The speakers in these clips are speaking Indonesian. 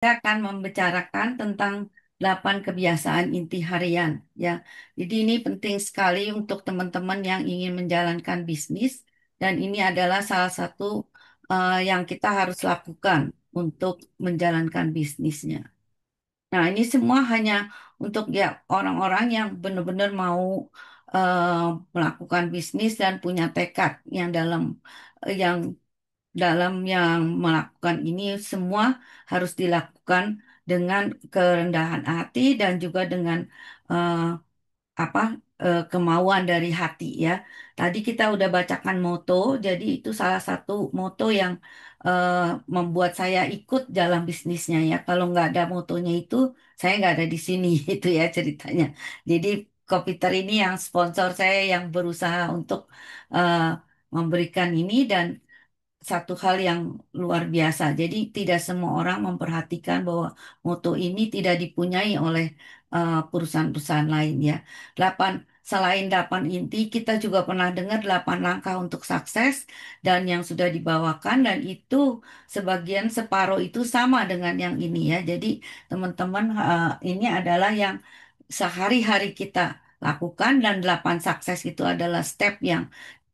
Saya akan membicarakan tentang 8 kebiasaan inti harian ya. Jadi ini penting sekali untuk teman-teman yang ingin menjalankan bisnis dan ini adalah salah satu yang kita harus lakukan untuk menjalankan bisnisnya. Nah, ini semua hanya untuk ya orang-orang yang benar-benar mau eh, melakukan bisnis dan punya tekad yang dalam yang melakukan ini semua harus dilakukan dengan kerendahan hati dan juga dengan eh, apa kemauan dari hati ya. Tadi kita udah bacakan moto, jadi itu salah satu moto yang eh, membuat saya ikut dalam bisnisnya ya. Kalau nggak ada motonya itu, saya nggak ada di sini itu ya ceritanya. Jadi Kopiter ini yang sponsor saya yang berusaha untuk eh, memberikan ini dan satu hal yang luar biasa. Jadi tidak semua orang memperhatikan bahwa moto ini tidak dipunyai oleh perusahaan-perusahaan lain ya. Delapan Selain 8 inti, kita juga pernah dengar 8 langkah untuk sukses dan yang sudah dibawakan dan itu sebagian separuh itu sama dengan yang ini ya. Jadi teman-teman ini adalah yang sehari-hari kita lakukan dan 8 sukses itu adalah step yang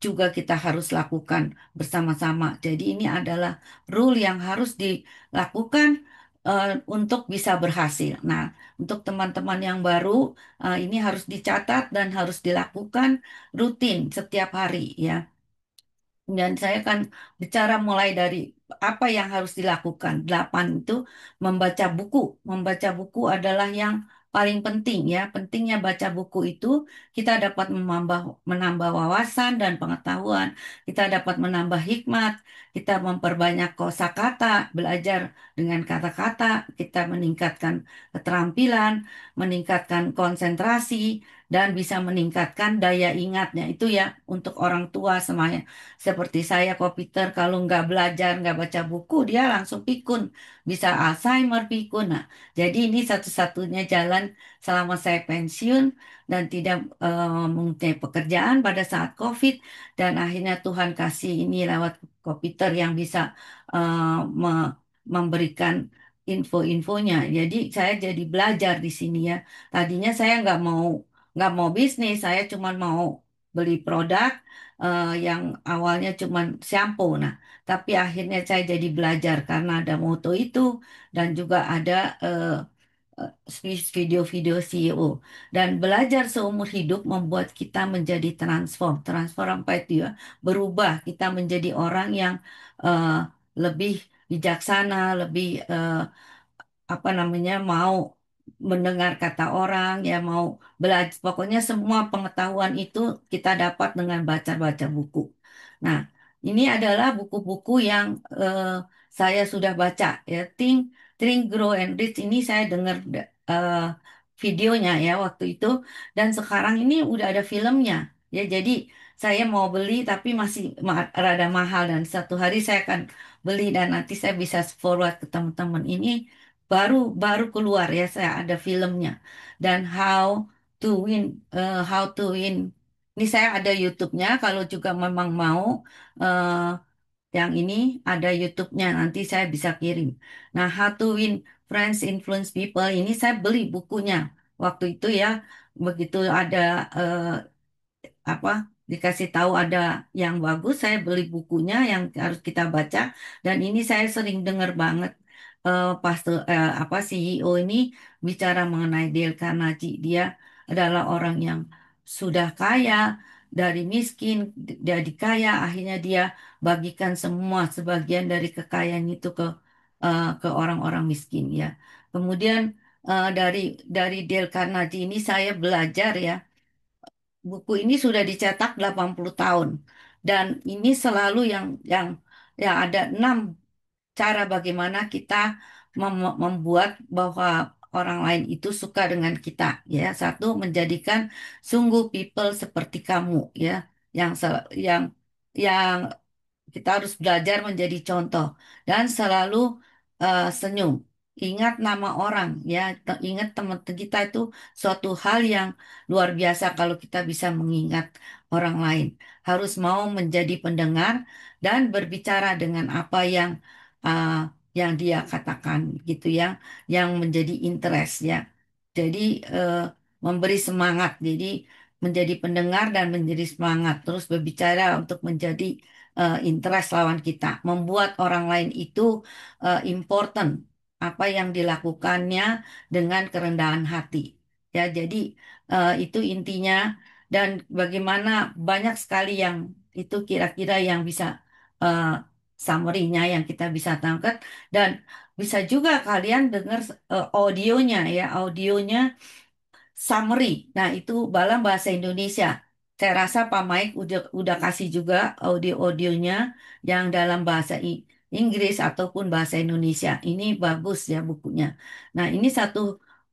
juga kita harus lakukan bersama-sama. Jadi ini adalah rule yang harus dilakukan untuk bisa berhasil. Nah, untuk teman-teman yang baru, ini harus dicatat dan harus dilakukan rutin setiap hari ya. Dan saya akan bicara mulai dari apa yang harus dilakukan. 8 itu membaca buku. Membaca buku adalah yang paling penting ya. Pentingnya baca buku itu kita dapat menambah wawasan dan pengetahuan. Kita dapat menambah hikmat. Kita memperbanyak kosakata, belajar dengan kata-kata. Kita meningkatkan keterampilan, meningkatkan konsentrasi, dan bisa meningkatkan daya ingatnya. Itu ya untuk orang tua semuanya. Seperti saya, Kopiter, kalau nggak belajar, nggak baca buku, dia langsung pikun. Bisa Alzheimer pikun. Nah, jadi ini satu-satunya jalan selama saya pensiun dan tidak mempunyai pekerjaan pada saat COVID. Dan akhirnya Tuhan kasih ini lewat Kopiter yang bisa memberikan info-infonya. Jadi saya jadi belajar di sini ya. Tadinya saya nggak mau bisnis, saya cuma mau beli produk yang awalnya cuma shampoo. Nah, tapi akhirnya saya jadi belajar karena ada moto itu dan juga ada video-video CEO. Dan belajar seumur hidup membuat kita menjadi transform apa itu ya, berubah kita menjadi orang yang eh, lebih bijaksana, lebih apa namanya mau mendengar kata orang ya mau belajar pokoknya semua pengetahuan itu kita dapat dengan baca-baca buku. Nah, ini adalah buku-buku yang saya sudah baca ya Think, Grow and Rich ini saya dengar eh, videonya ya waktu itu dan sekarang ini udah ada filmnya ya jadi saya mau beli tapi masih rada mahal dan satu hari saya akan beli dan nanti saya bisa forward ke teman-teman ini baru baru keluar ya saya ada filmnya dan to win how to win ini saya ada YouTube-nya kalau juga memang mau eh, yang ini ada YouTube-nya nanti saya bisa kirim. Nah, How to Win Friends Influence People ini saya beli bukunya waktu itu ya begitu ada eh, apa dikasih tahu ada yang bagus, saya beli bukunya yang harus kita baca dan ini saya sering dengar banget apa CEO ini bicara mengenai Dale Carnegie. Dia adalah orang yang sudah kaya dari miskin, jadi kaya, akhirnya dia bagikan semua sebagian dari kekayaan itu ke orang-orang miskin ya. Kemudian dari Dale Carnegie ini saya belajar ya buku ini sudah dicetak 80 tahun dan ini selalu yang ada 6 cara bagaimana kita membuat bahwa orang lain itu suka dengan kita ya. Satu, menjadikan sungguh people seperti kamu ya yang kita harus belajar menjadi contoh dan selalu senyum. Ingat nama orang ya, ingat teman kita itu suatu hal yang luar biasa kalau kita bisa mengingat orang lain. Harus mau menjadi pendengar dan berbicara dengan apa yang uh, yang dia katakan gitu ya, yang menjadi interest ya. Jadi eh, memberi semangat, jadi menjadi pendengar dan menjadi semangat, terus berbicara untuk menjadi interest lawan kita, membuat orang lain itu important apa yang dilakukannya dengan kerendahan hati. Ya, jadi itu intinya dan bagaimana banyak sekali yang itu kira-kira yang bisa eh, summary-nya yang kita bisa tangkap dan bisa juga kalian dengar audionya ya, audionya summary. Nah, itu dalam bahasa Indonesia. Saya rasa Pak Mike udah kasih juga audio-audionya yang dalam bahasa Inggris ataupun bahasa Indonesia. Ini bagus ya bukunya. Nah, ini satu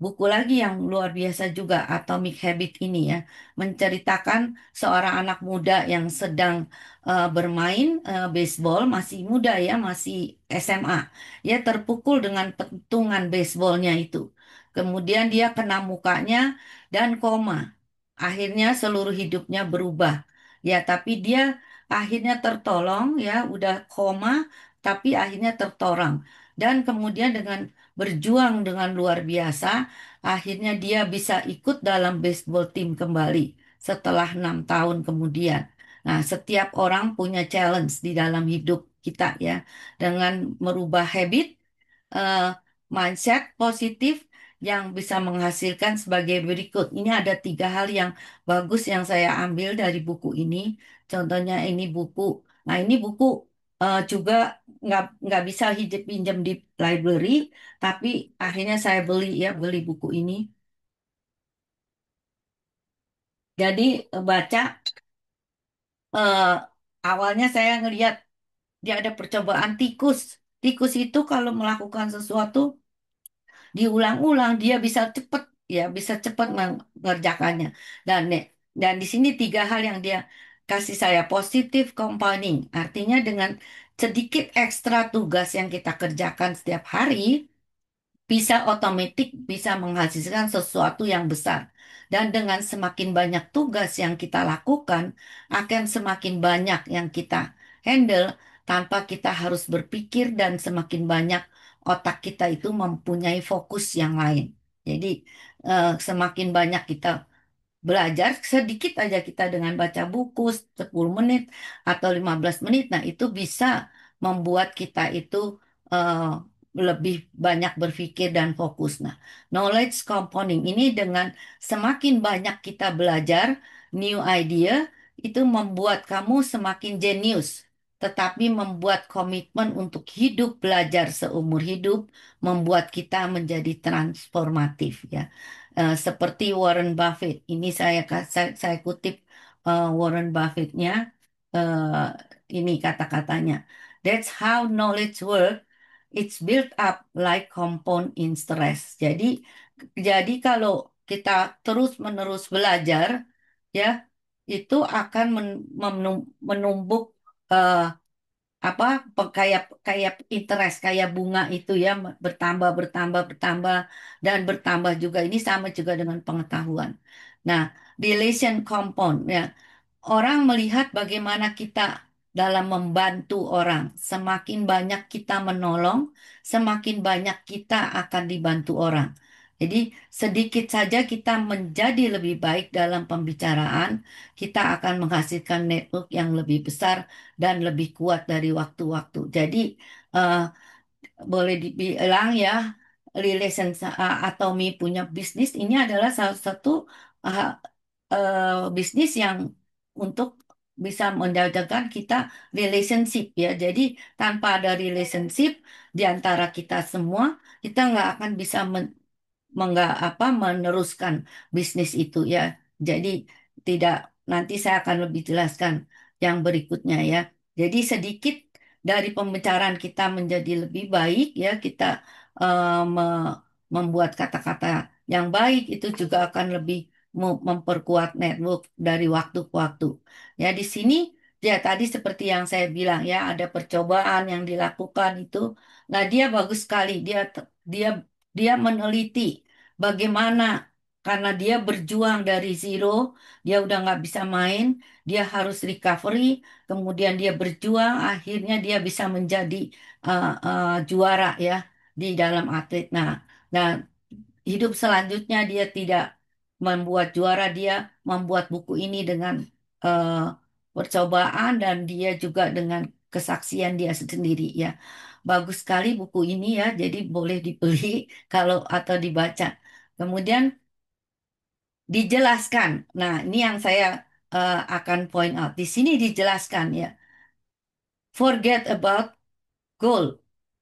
buku lagi yang luar biasa juga, Atomic Habit ini ya. Menceritakan seorang anak muda yang sedang bermain baseball, masih muda ya, masih SMA. Ya, terpukul dengan pentungan baseballnya itu. Kemudian dia kena mukanya dan koma. Akhirnya seluruh hidupnya berubah. Ya, tapi dia akhirnya tertolong ya, udah koma tapi akhirnya tertorang. Dan kemudian dengan berjuang dengan luar biasa, akhirnya dia bisa ikut dalam baseball team kembali setelah 6 tahun kemudian. Nah, setiap orang punya challenge di dalam hidup kita ya, dengan merubah habit eh, mindset positif yang bisa menghasilkan sebagai berikut. Ini ada 3 hal yang bagus yang saya ambil dari buku ini. Contohnya ini buku. Nah ini buku juga nggak bisa hidup pinjam di library, tapi akhirnya saya beli ya beli buku ini. Jadi baca eh, awalnya saya ngelihat dia ada percobaan tikus. Tikus itu kalau melakukan sesuatu diulang-ulang dia bisa cepat ya bisa cepat mengerjakannya dan di sini 3 hal yang dia kasih saya positif compounding artinya dengan sedikit ekstra tugas yang kita kerjakan setiap hari bisa otomatis bisa menghasilkan sesuatu yang besar. Dan dengan semakin banyak tugas yang kita lakukan, akan semakin banyak yang kita handle tanpa kita harus berpikir dan semakin banyak otak kita itu mempunyai fokus yang lain. Jadi semakin banyak kita belajar sedikit aja kita dengan baca buku 10 menit atau 15 menit. Nah, itu bisa membuat kita itu eh, lebih banyak berpikir dan fokus. Nah, knowledge compounding ini dengan semakin banyak kita belajar new idea itu membuat kamu semakin jenius. Tetapi membuat komitmen untuk hidup belajar seumur hidup membuat kita menjadi transformatif ya. Seperti Warren Buffett. Ini saya kutip Warren Buffett-nya. eh, ini kata-katanya. That's how knowledge work. It's built up like compound interest. Jadi kalau kita terus-menerus belajar, ya itu akan menumbuk eh, apa kayak kayak interest kayak bunga itu ya bertambah bertambah bertambah dan bertambah juga ini sama juga dengan pengetahuan. Nah, relation compound ya orang melihat bagaimana kita dalam membantu orang. Semakin banyak kita menolong, semakin banyak kita akan dibantu orang. Jadi sedikit saja kita menjadi lebih baik dalam pembicaraan, kita akan menghasilkan network yang lebih besar dan lebih kuat dari waktu-waktu. Jadi eh, boleh dibilang ya relation atau mi punya bisnis ini adalah salah satu uh, bisnis yang untuk bisa menjajakan kita relationship ya. Jadi tanpa ada relationship di antara kita semua, kita nggak akan bisa meneruskan bisnis itu ya. Jadi tidak nanti saya akan lebih jelaskan yang berikutnya ya. Jadi sedikit dari pembicaraan kita menjadi lebih baik ya kita membuat kata-kata yang baik itu juga akan lebih memperkuat network dari waktu ke waktu. Ya di sini ya tadi seperti yang saya bilang ya ada percobaan yang dilakukan itu. Nah dia bagus sekali dia dia meneliti bagaimana karena dia berjuang dari zero, dia udah nggak bisa main, dia harus recovery, kemudian dia berjuang, akhirnya dia bisa menjadi juara ya di dalam atlet. Nah, hidup selanjutnya dia tidak membuat juara, dia membuat buku ini dengan eh, percobaan dan dia juga dengan kesaksian dia sendiri ya. Bagus sekali buku ini ya, jadi boleh dibeli kalau atau dibaca. Kemudian dijelaskan. Nah, ini yang saya akan point out. Di sini dijelaskan ya. Forget about goal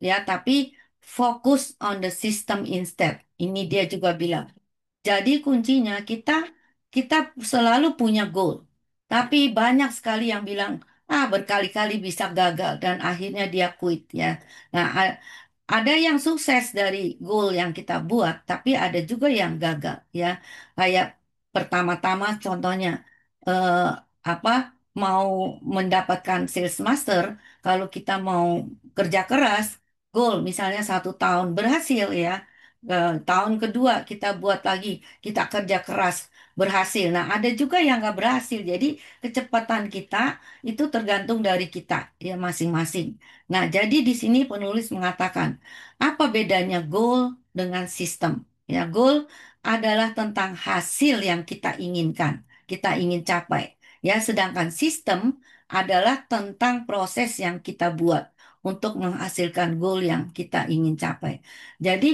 ya, tapi fokus on the system instead. Ini dia juga bilang. Jadi kuncinya kita selalu punya goal. Tapi banyak sekali yang bilang, berkali-kali bisa gagal dan akhirnya dia quit ya. Nah, ada yang sukses dari goal yang kita buat, tapi ada juga yang gagal ya. Kayak pertama-tama contohnya eh, apa mau mendapatkan sales master, kalau kita mau kerja keras, goal misalnya 1 tahun berhasil ya. Tahun kedua kita buat lagi, kita kerja keras berhasil. Nah, ada juga yang nggak berhasil. Jadi kecepatan kita itu tergantung dari kita ya masing-masing. Nah, jadi di sini penulis mengatakan, apa bedanya goal dengan sistem? Ya, goal adalah tentang hasil yang kita inginkan, kita ingin capai. Ya, sedangkan sistem adalah tentang proses yang kita buat untuk menghasilkan goal yang kita ingin capai. Jadi,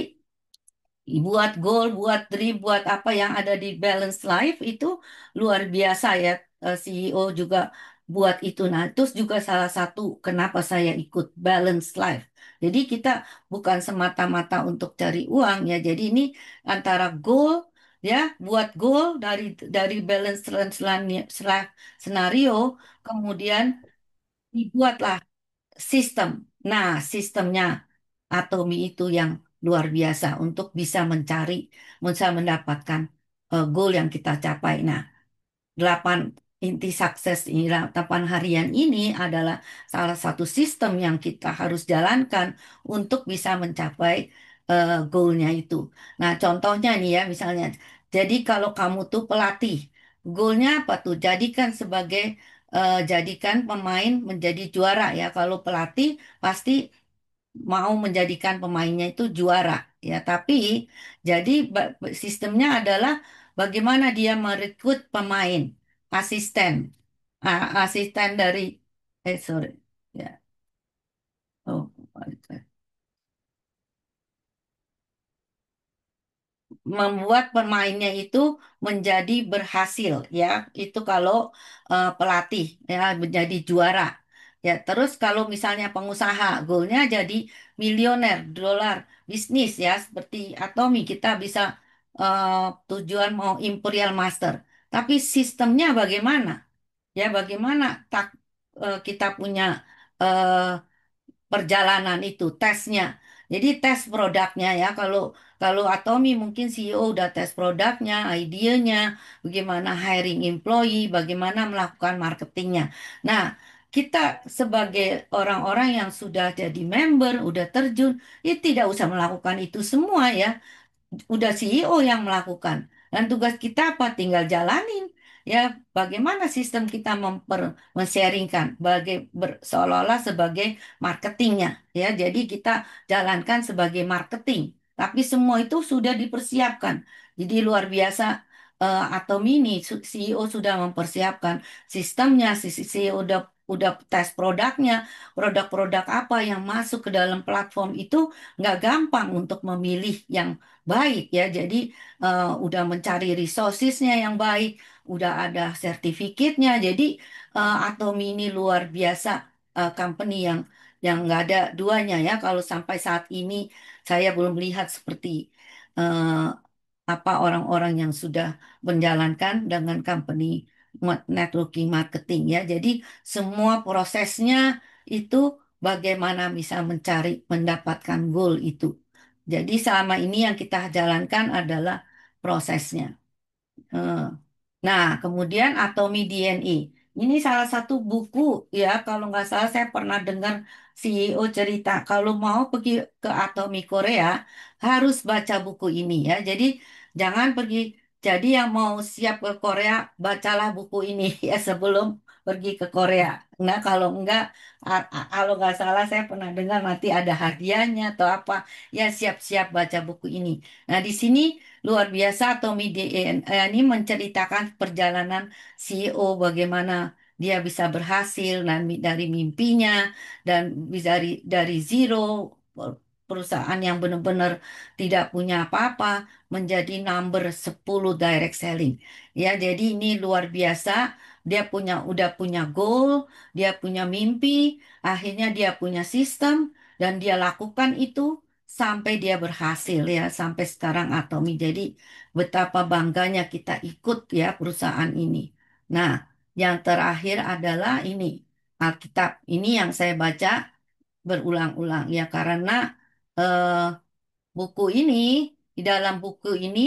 buat goal, buat dream, buat apa yang ada di Balance Life itu luar biasa ya. CEO juga buat itu. Nah, itu juga salah satu kenapa saya ikut Balance Life. Jadi kita bukan semata-mata untuk cari uang ya. Jadi ini antara goal ya, buat goal dari balance scenario, kemudian dibuatlah sistem. Nah, sistemnya Atomi itu yang luar biasa untuk bisa mendapatkan goal yang kita capai. Nah, 8 harian ini adalah salah satu sistem yang kita harus jalankan untuk bisa mencapai goalnya itu. Nah, contohnya nih ya, misalnya, jadi kalau kamu tuh pelatih, goalnya apa tuh? Jadikan pemain menjadi juara ya. Kalau pelatih pasti mau menjadikan pemainnya itu juara ya, tapi jadi sistemnya adalah bagaimana dia merekrut pemain, asisten, asisten dari sorry ya, oh, membuat pemainnya itu menjadi berhasil ya, itu kalau pelatih ya menjadi juara ya. Terus kalau misalnya pengusaha, goalnya jadi miliuner dolar bisnis ya, seperti Atomi kita bisa eh, tujuan mau Imperial Master, tapi sistemnya bagaimana ya, bagaimana kita punya eh, perjalanan itu tesnya. Jadi tes produknya ya, kalau Atomi mungkin CEO udah tes produknya, idenya, bagaimana hiring employee, bagaimana melakukan marketingnya. Nah, kita sebagai orang-orang yang sudah jadi member, udah terjun, ya tidak usah melakukan itu semua ya, udah CEO yang melakukan. Dan tugas kita apa? Tinggal jalanin. Ya, bagaimana sistem kita men-sharingkan seolah-olah sebagai marketingnya. Ya, jadi kita jalankan sebagai marketing. Tapi semua itu sudah dipersiapkan. Jadi luar biasa atau mini CEO sudah mempersiapkan sistemnya, CEO udah tes produknya, produk-produk apa yang masuk ke dalam platform itu nggak gampang untuk memilih yang baik ya. Jadi udah mencari resourcesnya yang baik, udah ada sertifikatnya. Jadi Atomi ini luar biasa company yang nggak ada duanya ya. Kalau sampai saat ini saya belum lihat seperti eh, apa orang-orang yang sudah menjalankan dengan company networking marketing ya. Jadi semua prosesnya itu bagaimana bisa mendapatkan goal itu. Jadi selama ini yang kita jalankan adalah prosesnya. Eh, Nah, kemudian Atomi DNA. Ini salah satu buku ya, kalau nggak salah saya pernah dengar CEO cerita kalau mau pergi ke Atomi Korea harus baca buku ini ya. Jadi jangan pergi. Jadi yang mau siap ke Korea, bacalah buku ini ya sebelum pergi ke Korea. Nah, kalau enggak, kalau nggak salah saya pernah dengar nanti ada hadiahnya atau apa. Ya siap-siap baca buku ini. Nah, di sini luar biasa Tommy D. Ini menceritakan perjalanan CEO bagaimana dia bisa berhasil dan dari mimpinya dan bisa dari zero perusahaan yang benar-benar tidak punya apa-apa menjadi number 10 direct selling. Ya, jadi ini luar biasa. Dia udah punya goal, dia punya mimpi, akhirnya dia punya sistem dan dia lakukan itu sampai dia berhasil ya, sampai sekarang Atomi. Jadi betapa bangganya kita ikut ya perusahaan ini. Nah, yang terakhir adalah ini Alkitab. Ini yang saya baca berulang-ulang ya karena eh, buku ini, di dalam buku ini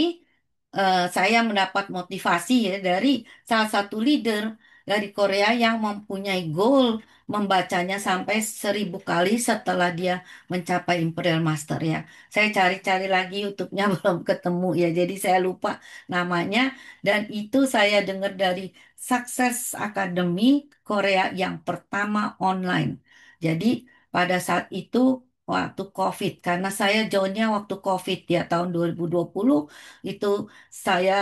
saya mendapat motivasi ya dari salah satu leader dari Korea yang mempunyai goal membacanya sampai 1.000 kali setelah dia mencapai Imperial Master ya. Saya cari-cari lagi YouTube-nya belum ketemu ya, jadi saya lupa namanya dan itu saya dengar dari Success Academy Korea yang pertama online. Jadi pada saat itu waktu COVID karena saya joinnya waktu COVID ya tahun 2020 itu saya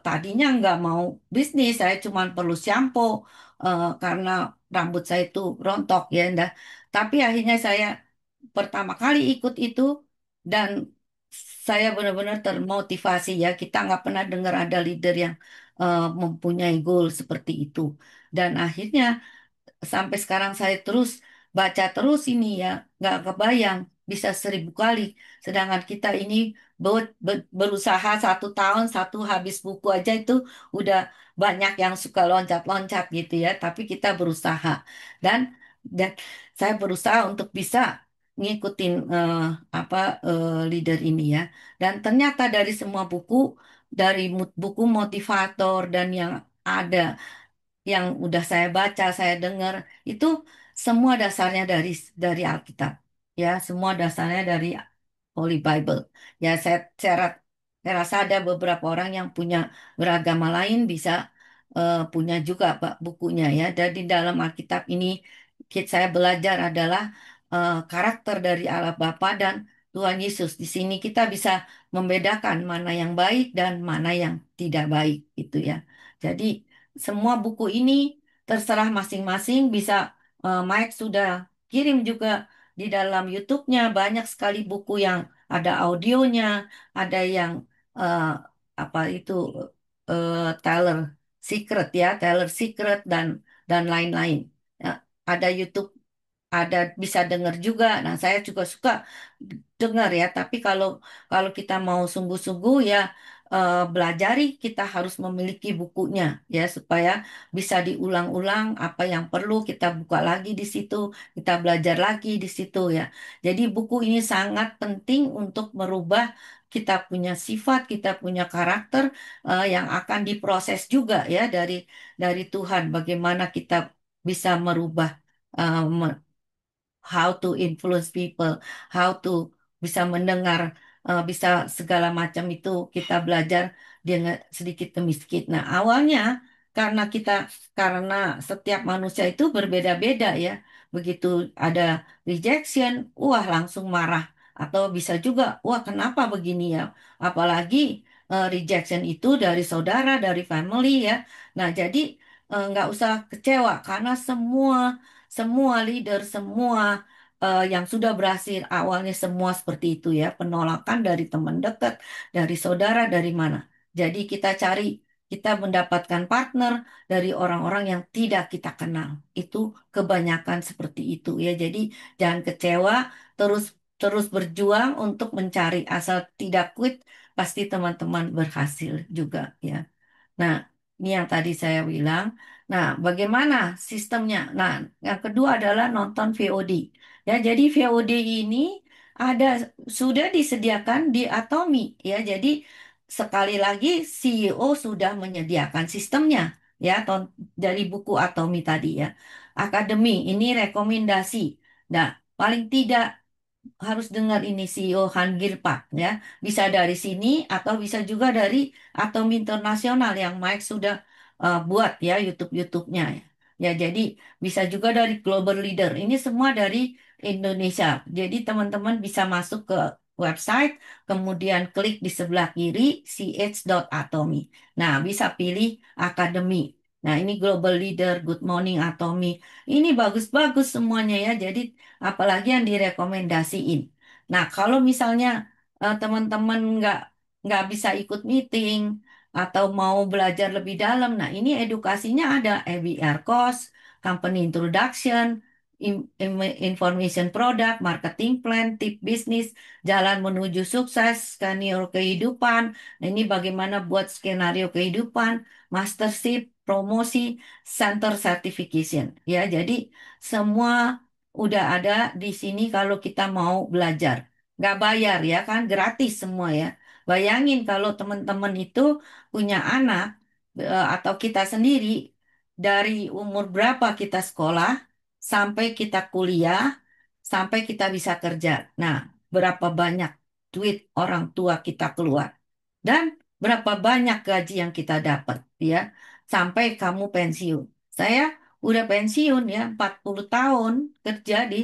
tadinya nggak mau bisnis saya cuma perlu shampoo karena rambut saya itu rontok ya ndah tapi akhirnya saya pertama kali ikut itu dan saya benar-benar termotivasi ya kita nggak pernah dengar ada leader yang mempunyai goal seperti itu dan akhirnya sampai sekarang saya terus baca terus ini ya, nggak kebayang bisa 1.000 kali. Sedangkan kita ini berusaha 1 tahun satu habis buku aja itu udah banyak yang suka loncat-loncat gitu ya. Tapi kita berusaha dan dan saya berusaha untuk bisa ngikutin apa leader ini ya. Dan ternyata dari semua buku dari buku motivator dan yang ada yang udah saya baca, saya dengar itu semua dasarnya dari Alkitab. Ya, semua dasarnya dari Holy Bible. Ya, saya rasa ada beberapa orang yang punya beragama lain bisa punya juga Pak bukunya ya. Dan di dalam Alkitab ini saya belajar adalah karakter dari Allah Bapa dan Tuhan Yesus. Di sini kita bisa membedakan mana yang baik dan mana yang tidak baik gitu ya. Jadi semua buku ini terserah masing-masing bisa Mike sudah kirim juga di dalam YouTube-nya banyak sekali buku yang ada audionya, ada yang eh, apa itu Taylor Secret ya, Taylor Secret dan lain-lain. Ya, ada YouTube ada bisa dengar juga. Nah, saya juga suka dengar ya, tapi kalau kalau kita mau sungguh-sungguh ya belajari kita harus memiliki bukunya ya supaya bisa diulang-ulang apa yang perlu kita buka lagi di situ, kita belajar lagi di situ ya. Jadi buku ini sangat penting untuk merubah kita punya sifat, kita punya karakter yang akan diproses juga ya dari Tuhan. Bagaimana kita bisa merubah how to influence people, how to bisa mendengar, bisa segala macam itu kita belajar dengan sedikit demi sedikit. Nah, awalnya karena setiap manusia itu berbeda-beda ya. Begitu ada rejection, wah langsung marah. Atau bisa juga, wah kenapa begini ya? Apalagi rejection itu dari saudara, dari family ya. Nah, jadi nggak usah kecewa karena semua leader, semua yang sudah berhasil awalnya semua seperti itu ya, penolakan dari teman dekat, dari saudara, dari mana. Jadi kita mendapatkan partner dari orang-orang yang tidak kita kenal. Itu kebanyakan seperti itu ya. Jadi jangan kecewa, terus terus berjuang untuk mencari asal tidak quit, pasti teman-teman berhasil juga ya. Nah, ini yang tadi saya bilang. Nah, bagaimana sistemnya? Nah, yang kedua adalah nonton VOD. Ya, jadi VOD ini ada sudah disediakan di Atomi. Ya, jadi sekali lagi CEO sudah menyediakan sistemnya. Ya, dari buku Atomi tadi ya. Akademi ini rekomendasi. Nah, paling tidak harus dengar ini CEO Han Gilpak ya. Bisa dari sini atau bisa juga dari Atom Internasional yang Mike sudah buat ya YouTube-nya ya. Ya, jadi bisa juga dari Global Leader. Ini semua dari Indonesia. Jadi teman-teman bisa masuk ke website, kemudian klik di sebelah kiri ch.atomy. Nah, bisa pilih akademi. Nah, ini Global Leader, Good Morning Atomy. Ini bagus-bagus semuanya ya. Jadi apalagi yang direkomendasiin. Nah, kalau misalnya teman-teman nggak bisa ikut meeting atau mau belajar lebih dalam, nah ini edukasinya ada ABR course, company introduction, information product, marketing plan, tip bisnis, jalan menuju sukses, skenario kehidupan. Nah, ini bagaimana buat skenario kehidupan, mastership, promosi, center certification. Ya, jadi semua udah ada di sini kalau kita mau belajar. Nggak bayar ya kan, gratis semua ya. Bayangin kalau teman-teman itu punya anak atau kita sendiri dari umur berapa kita sekolah sampai kita kuliah, sampai kita bisa kerja. Nah, berapa banyak duit orang tua kita keluar dan berapa banyak gaji yang kita dapat ya sampai kamu pensiun. Saya udah pensiun ya 40 tahun kerja di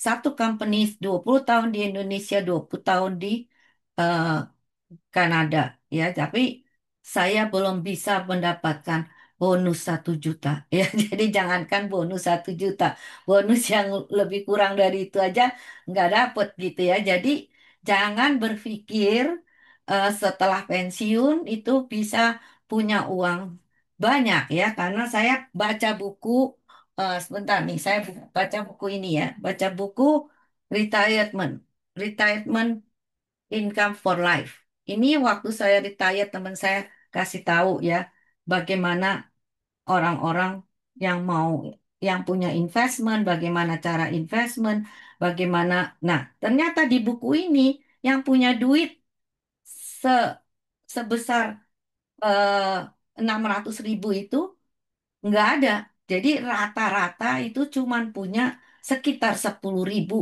satu company, 20 tahun di Indonesia, 20 tahun di eh, Kanada ya, tapi saya belum bisa mendapatkan bonus 1 juta ya. Jadi jangankan bonus 1 juta, bonus yang lebih kurang dari itu aja nggak dapet gitu ya. Jadi jangan berpikir setelah pensiun itu bisa punya uang banyak ya, karena saya baca buku sebentar nih, saya baca buku ini ya, baca buku retirement, retirement Income for Life. Ini waktu saya retire teman saya kasih tahu ya bagaimana orang-orang yang mau yang punya investment, bagaimana cara investment, bagaimana. Nah, ternyata di buku ini yang punya duit se sebesar 600 ribu itu nggak ada. Jadi rata-rata itu cuman punya sekitar 10 ribu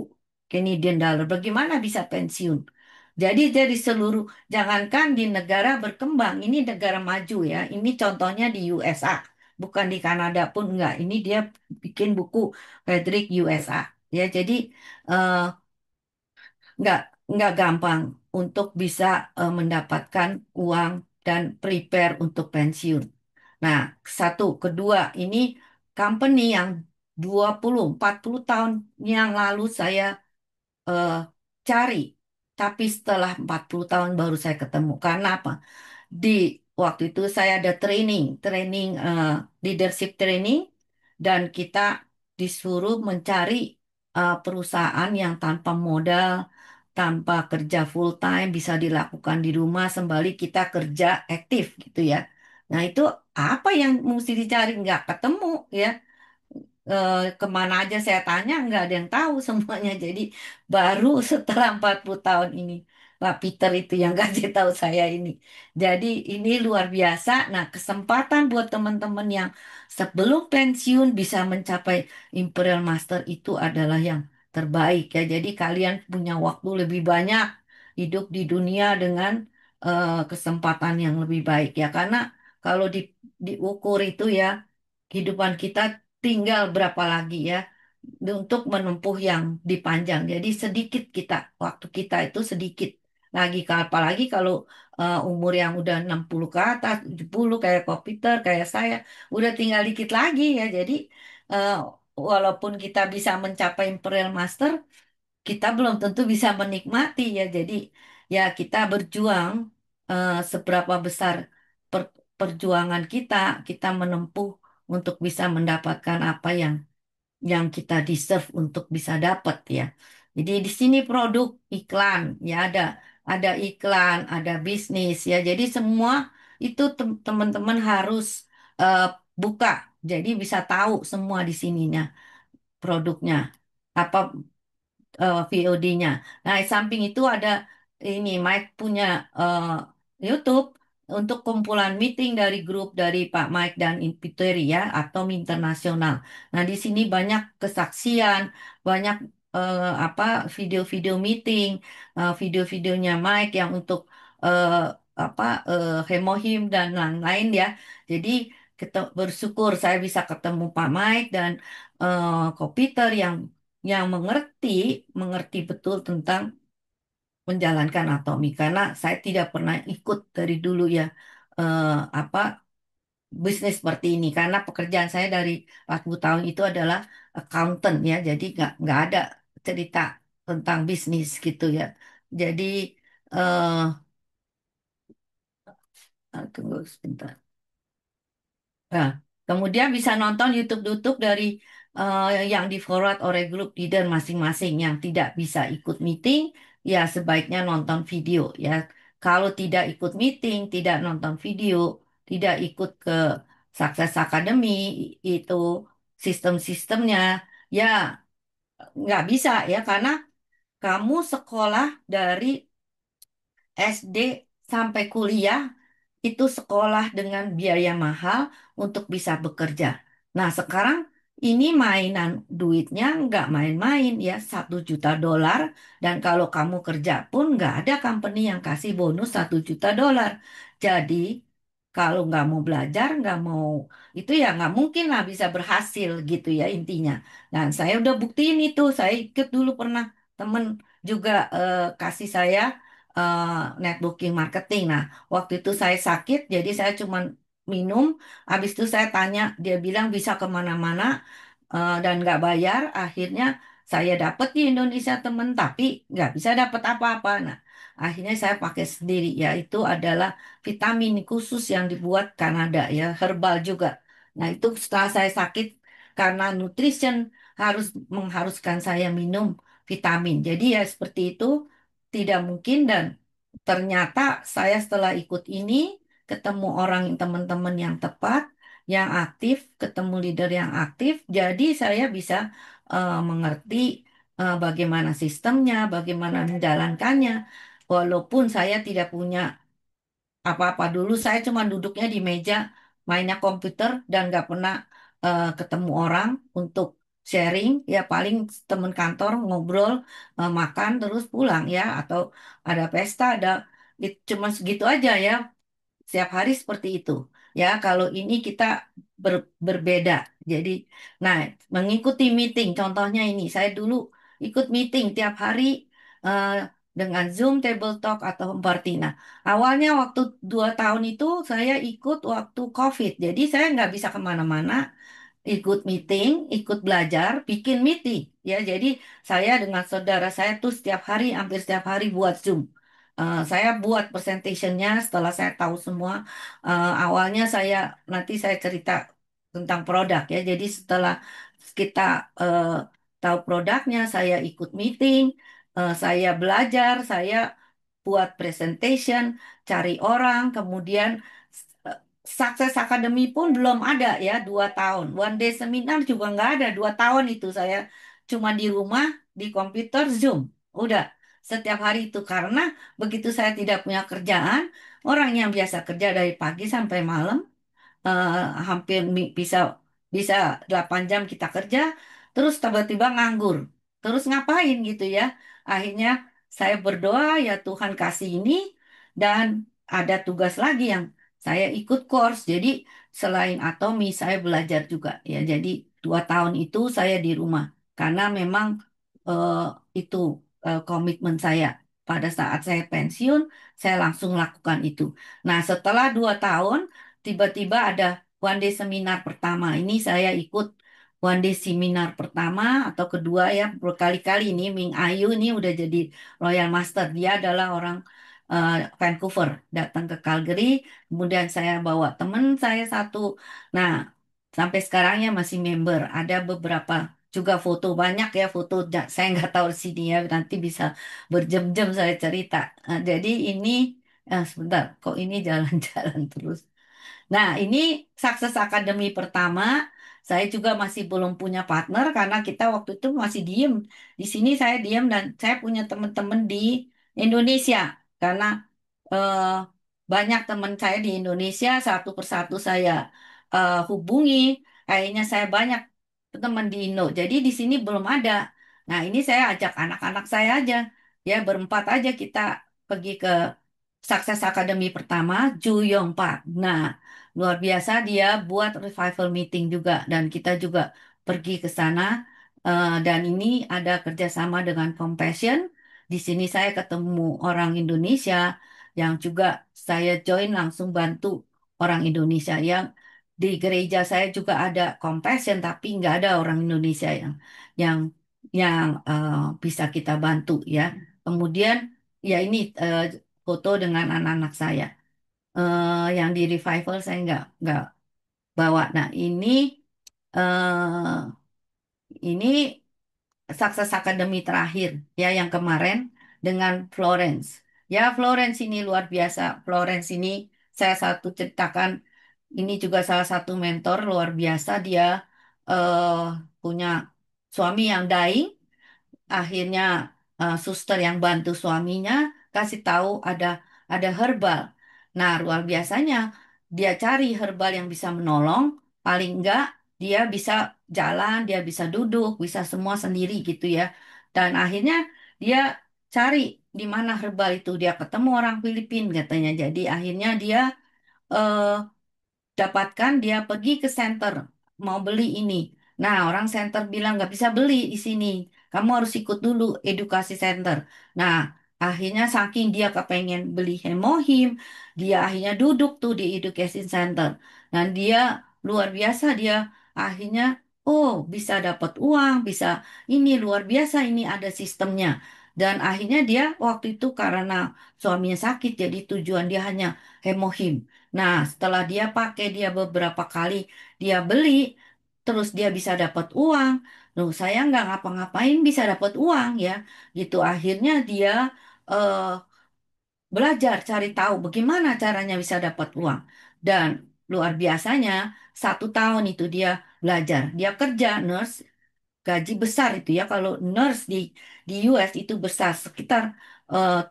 Canadian dollar. Bagaimana bisa pensiun? Jadi dari seluruh, jangankan di negara berkembang, ini negara maju ya. Ini contohnya di USA, bukan di Kanada pun enggak. Ini dia bikin buku Frederick USA. Ya, jadi eh, nggak nggak gampang untuk bisa mendapatkan uang dan prepare untuk pensiun. Nah, satu, kedua, ini company yang 40 tahun yang lalu saya eh, cari. Tapi setelah 40 tahun baru saya ketemu. Karena apa? Di waktu itu saya ada training leadership training, dan kita disuruh mencari perusahaan yang tanpa modal, tanpa kerja full time, bisa dilakukan di rumah sembari kita kerja aktif gitu ya. Nah itu apa yang mesti dicari? Nggak ketemu ya. Kemana aja saya tanya nggak ada yang tahu semuanya. Jadi baru setelah 40 tahun ini Pak Peter itu yang kasih tahu saya ini. Jadi ini luar biasa. Nah, kesempatan buat teman-teman yang sebelum pensiun bisa mencapai Imperial Master itu adalah yang terbaik ya. Jadi kalian punya waktu lebih banyak hidup di dunia dengan kesempatan yang lebih baik ya. Karena kalau diukur itu ya, kehidupan kita tinggal berapa lagi ya untuk menempuh yang dipanjang. Jadi sedikit waktu kita itu sedikit lagi. Apalagi kalau umur yang udah 60 ke atas, 70 kayak komputer, kayak saya, udah tinggal dikit lagi ya. Jadi eh, walaupun kita bisa mencapai Imperial Master, kita belum tentu bisa menikmati ya. Jadi ya kita berjuang seberapa besar perjuangan kita menempuh untuk bisa mendapatkan apa yang kita deserve untuk bisa dapat ya. Jadi di sini produk iklan ya, ada iklan, ada bisnis ya. Jadi semua itu teman-teman harus eh, buka. Jadi bisa tahu semua di sininya produknya apa VOD-nya. Nah, di samping itu ada ini Mike punya YouTube untuk kumpulan meeting dari grup dari Pak Mike dan Impiteri ya, atau internasional. Nah, di sini banyak kesaksian, banyak apa video-video meeting, video-videonya Mike yang untuk eh, apa hemohim dan lain-lain ya. Jadi bersyukur saya bisa ketemu Pak Mike dan Ko Peter yang mengerti betul tentang menjalankan atomi karena saya tidak pernah ikut dari dulu ya eh, apa bisnis seperti ini karena pekerjaan saya dari 40 tahun itu adalah accountant ya jadi nggak ada cerita tentang bisnis gitu ya jadi eh tunggu sebentar. Nah, kemudian bisa nonton YouTube-YouTube dari yang di forward oleh grup leader masing-masing yang tidak bisa ikut meeting, ya sebaiknya nonton video ya. Kalau tidak ikut meeting, tidak nonton video, tidak ikut ke Success Academy itu sistem-sistemnya, ya nggak bisa ya karena kamu sekolah dari SD sampai kuliah itu sekolah dengan biaya mahal untuk bisa bekerja. Nah, sekarang ini mainan duitnya nggak main-main ya, 1 juta dolar. Dan kalau kamu kerja pun nggak ada company yang kasih bonus 1 juta dolar. Jadi, kalau nggak mau belajar, nggak mau, itu ya nggak mungkin lah bisa berhasil gitu ya intinya. Dan saya udah buktiin itu, saya ikut dulu pernah temen juga kasih saya eh, networking marketing. Nah, waktu itu saya sakit, jadi saya cuma minum. Habis itu saya tanya, dia bilang bisa kemana-mana dan nggak bayar. Akhirnya saya dapat di Indonesia temen, tapi nggak bisa dapat apa-apa. Nah, akhirnya saya pakai sendiri. Yaitu adalah vitamin khusus yang dibuat Kanada ya, herbal juga. Nah, itu setelah saya sakit karena nutrition mengharuskan saya minum vitamin. Jadi ya seperti itu tidak mungkin dan ternyata saya setelah ikut ini ketemu orang teman-teman yang tepat, yang aktif, ketemu leader yang aktif, jadi saya bisa mengerti bagaimana sistemnya, bagaimana menjalankannya. Walaupun saya tidak punya apa-apa dulu, saya cuma duduknya di meja, mainnya komputer dan nggak pernah ketemu orang untuk sharing. Ya paling teman kantor ngobrol, makan terus pulang ya, atau ada pesta, cuma segitu aja ya. Setiap hari seperti itu. Ya, kalau ini kita berbeda. Jadi, nah, mengikuti meeting, contohnya ini, saya dulu ikut meeting tiap hari eh, dengan Zoom, Table Talk, atau Bartina. Awalnya waktu 2 tahun itu saya ikut waktu COVID, jadi saya nggak bisa kemana-mana, ikut meeting, ikut belajar, bikin meeting. Ya, jadi saya dengan saudara saya tuh setiap hari, hampir setiap hari buat Zoom. Saya buat presentationnya setelah saya tahu semua. Awalnya nanti saya cerita tentang produk ya. Jadi setelah kita eh, tahu produknya, saya ikut meeting, saya belajar, saya buat presentation, cari orang, kemudian eh, Sukses Academy pun belum ada ya 2 tahun. One day seminar juga nggak ada 2 tahun itu saya cuma di rumah di komputer Zoom. Udah setiap hari itu karena begitu saya tidak punya kerjaan, orang yang biasa kerja dari pagi sampai malam eh, hampir bisa bisa 8 jam kita kerja, terus tiba-tiba nganggur. Terus ngapain gitu ya? Akhirnya saya berdoa ya Tuhan kasih ini dan ada tugas lagi yang saya ikut course. Jadi selain atomi saya belajar juga ya. Jadi 2 tahun itu saya di rumah karena memang eh, itu komitmen saya. Pada saat saya pensiun, saya langsung lakukan itu. Nah, setelah 2 tahun, tiba-tiba ada one day seminar pertama. Ini saya ikut one day seminar pertama atau kedua ya berkali-kali ini Ming Ayu ini udah jadi Royal Master. Dia adalah orang Vancouver, datang ke Calgary. Kemudian saya bawa temen saya satu. Nah, sampai sekarang ya masih member. Ada beberapa juga foto banyak ya foto. Saya nggak tahu di sini ya nanti bisa berjam-jam saya cerita. Jadi ini sebentar, kok ini jalan-jalan terus. Nah, ini Sukses Academy pertama. Saya juga masih belum punya partner karena kita waktu itu masih diem. Di sini saya diem dan saya punya teman-teman di Indonesia karena eh, banyak teman saya di Indonesia satu persatu saya hubungi. Akhirnya saya banyak teman di Indo. Jadi di sini belum ada. Nah, ini saya ajak anak-anak saya aja, ya berempat aja kita pergi ke Success Academy pertama, Ju Yong Pak. Nah, luar biasa dia buat revival meeting juga dan kita juga pergi ke sana. Dan ini ada kerjasama dengan Compassion. Di sini saya ketemu orang Indonesia yang juga saya join langsung bantu orang Indonesia yang di gereja saya juga ada Compassion tapi nggak ada orang Indonesia yang bisa kita bantu ya. Kemudian ya ini foto dengan anak-anak saya. Yang di revival saya nggak bawa. Nah ini Success Academy terakhir ya yang kemarin dengan Florence. Ya Florence ini luar biasa. Florence ini saya satu ceritakan ini juga salah satu mentor luar biasa. Dia eh, punya suami yang dying. Akhirnya suster yang bantu suaminya kasih tahu ada herbal. Nah, luar biasanya dia cari herbal yang bisa menolong, paling enggak dia bisa jalan, dia bisa duduk, bisa semua sendiri gitu ya. Dan akhirnya dia cari di mana herbal itu, dia ketemu orang Filipina katanya. Jadi akhirnya dia eh, dapatkan dia pergi ke center mau beli ini. Nah, orang center bilang nggak bisa beli di sini. Kamu harus ikut dulu edukasi center. Nah, akhirnya saking dia kepengen beli hemohim, dia akhirnya duduk tuh di education center. Dan dia luar biasa dia akhirnya oh bisa dapat uang, bisa ini luar biasa ini ada sistemnya. Dan akhirnya dia waktu itu karena suaminya sakit jadi tujuan dia hanya hemohim. Nah, setelah dia pakai dia beberapa kali dia beli, terus dia bisa dapat uang. Loh, saya nggak ngapa-ngapain bisa dapat uang ya. Gitu akhirnya dia eh, belajar cari tahu bagaimana caranya bisa dapat uang. Dan luar biasanya 1 tahun itu dia belajar. Dia kerja nurse gaji besar itu ya kalau nurse di US itu besar sekitar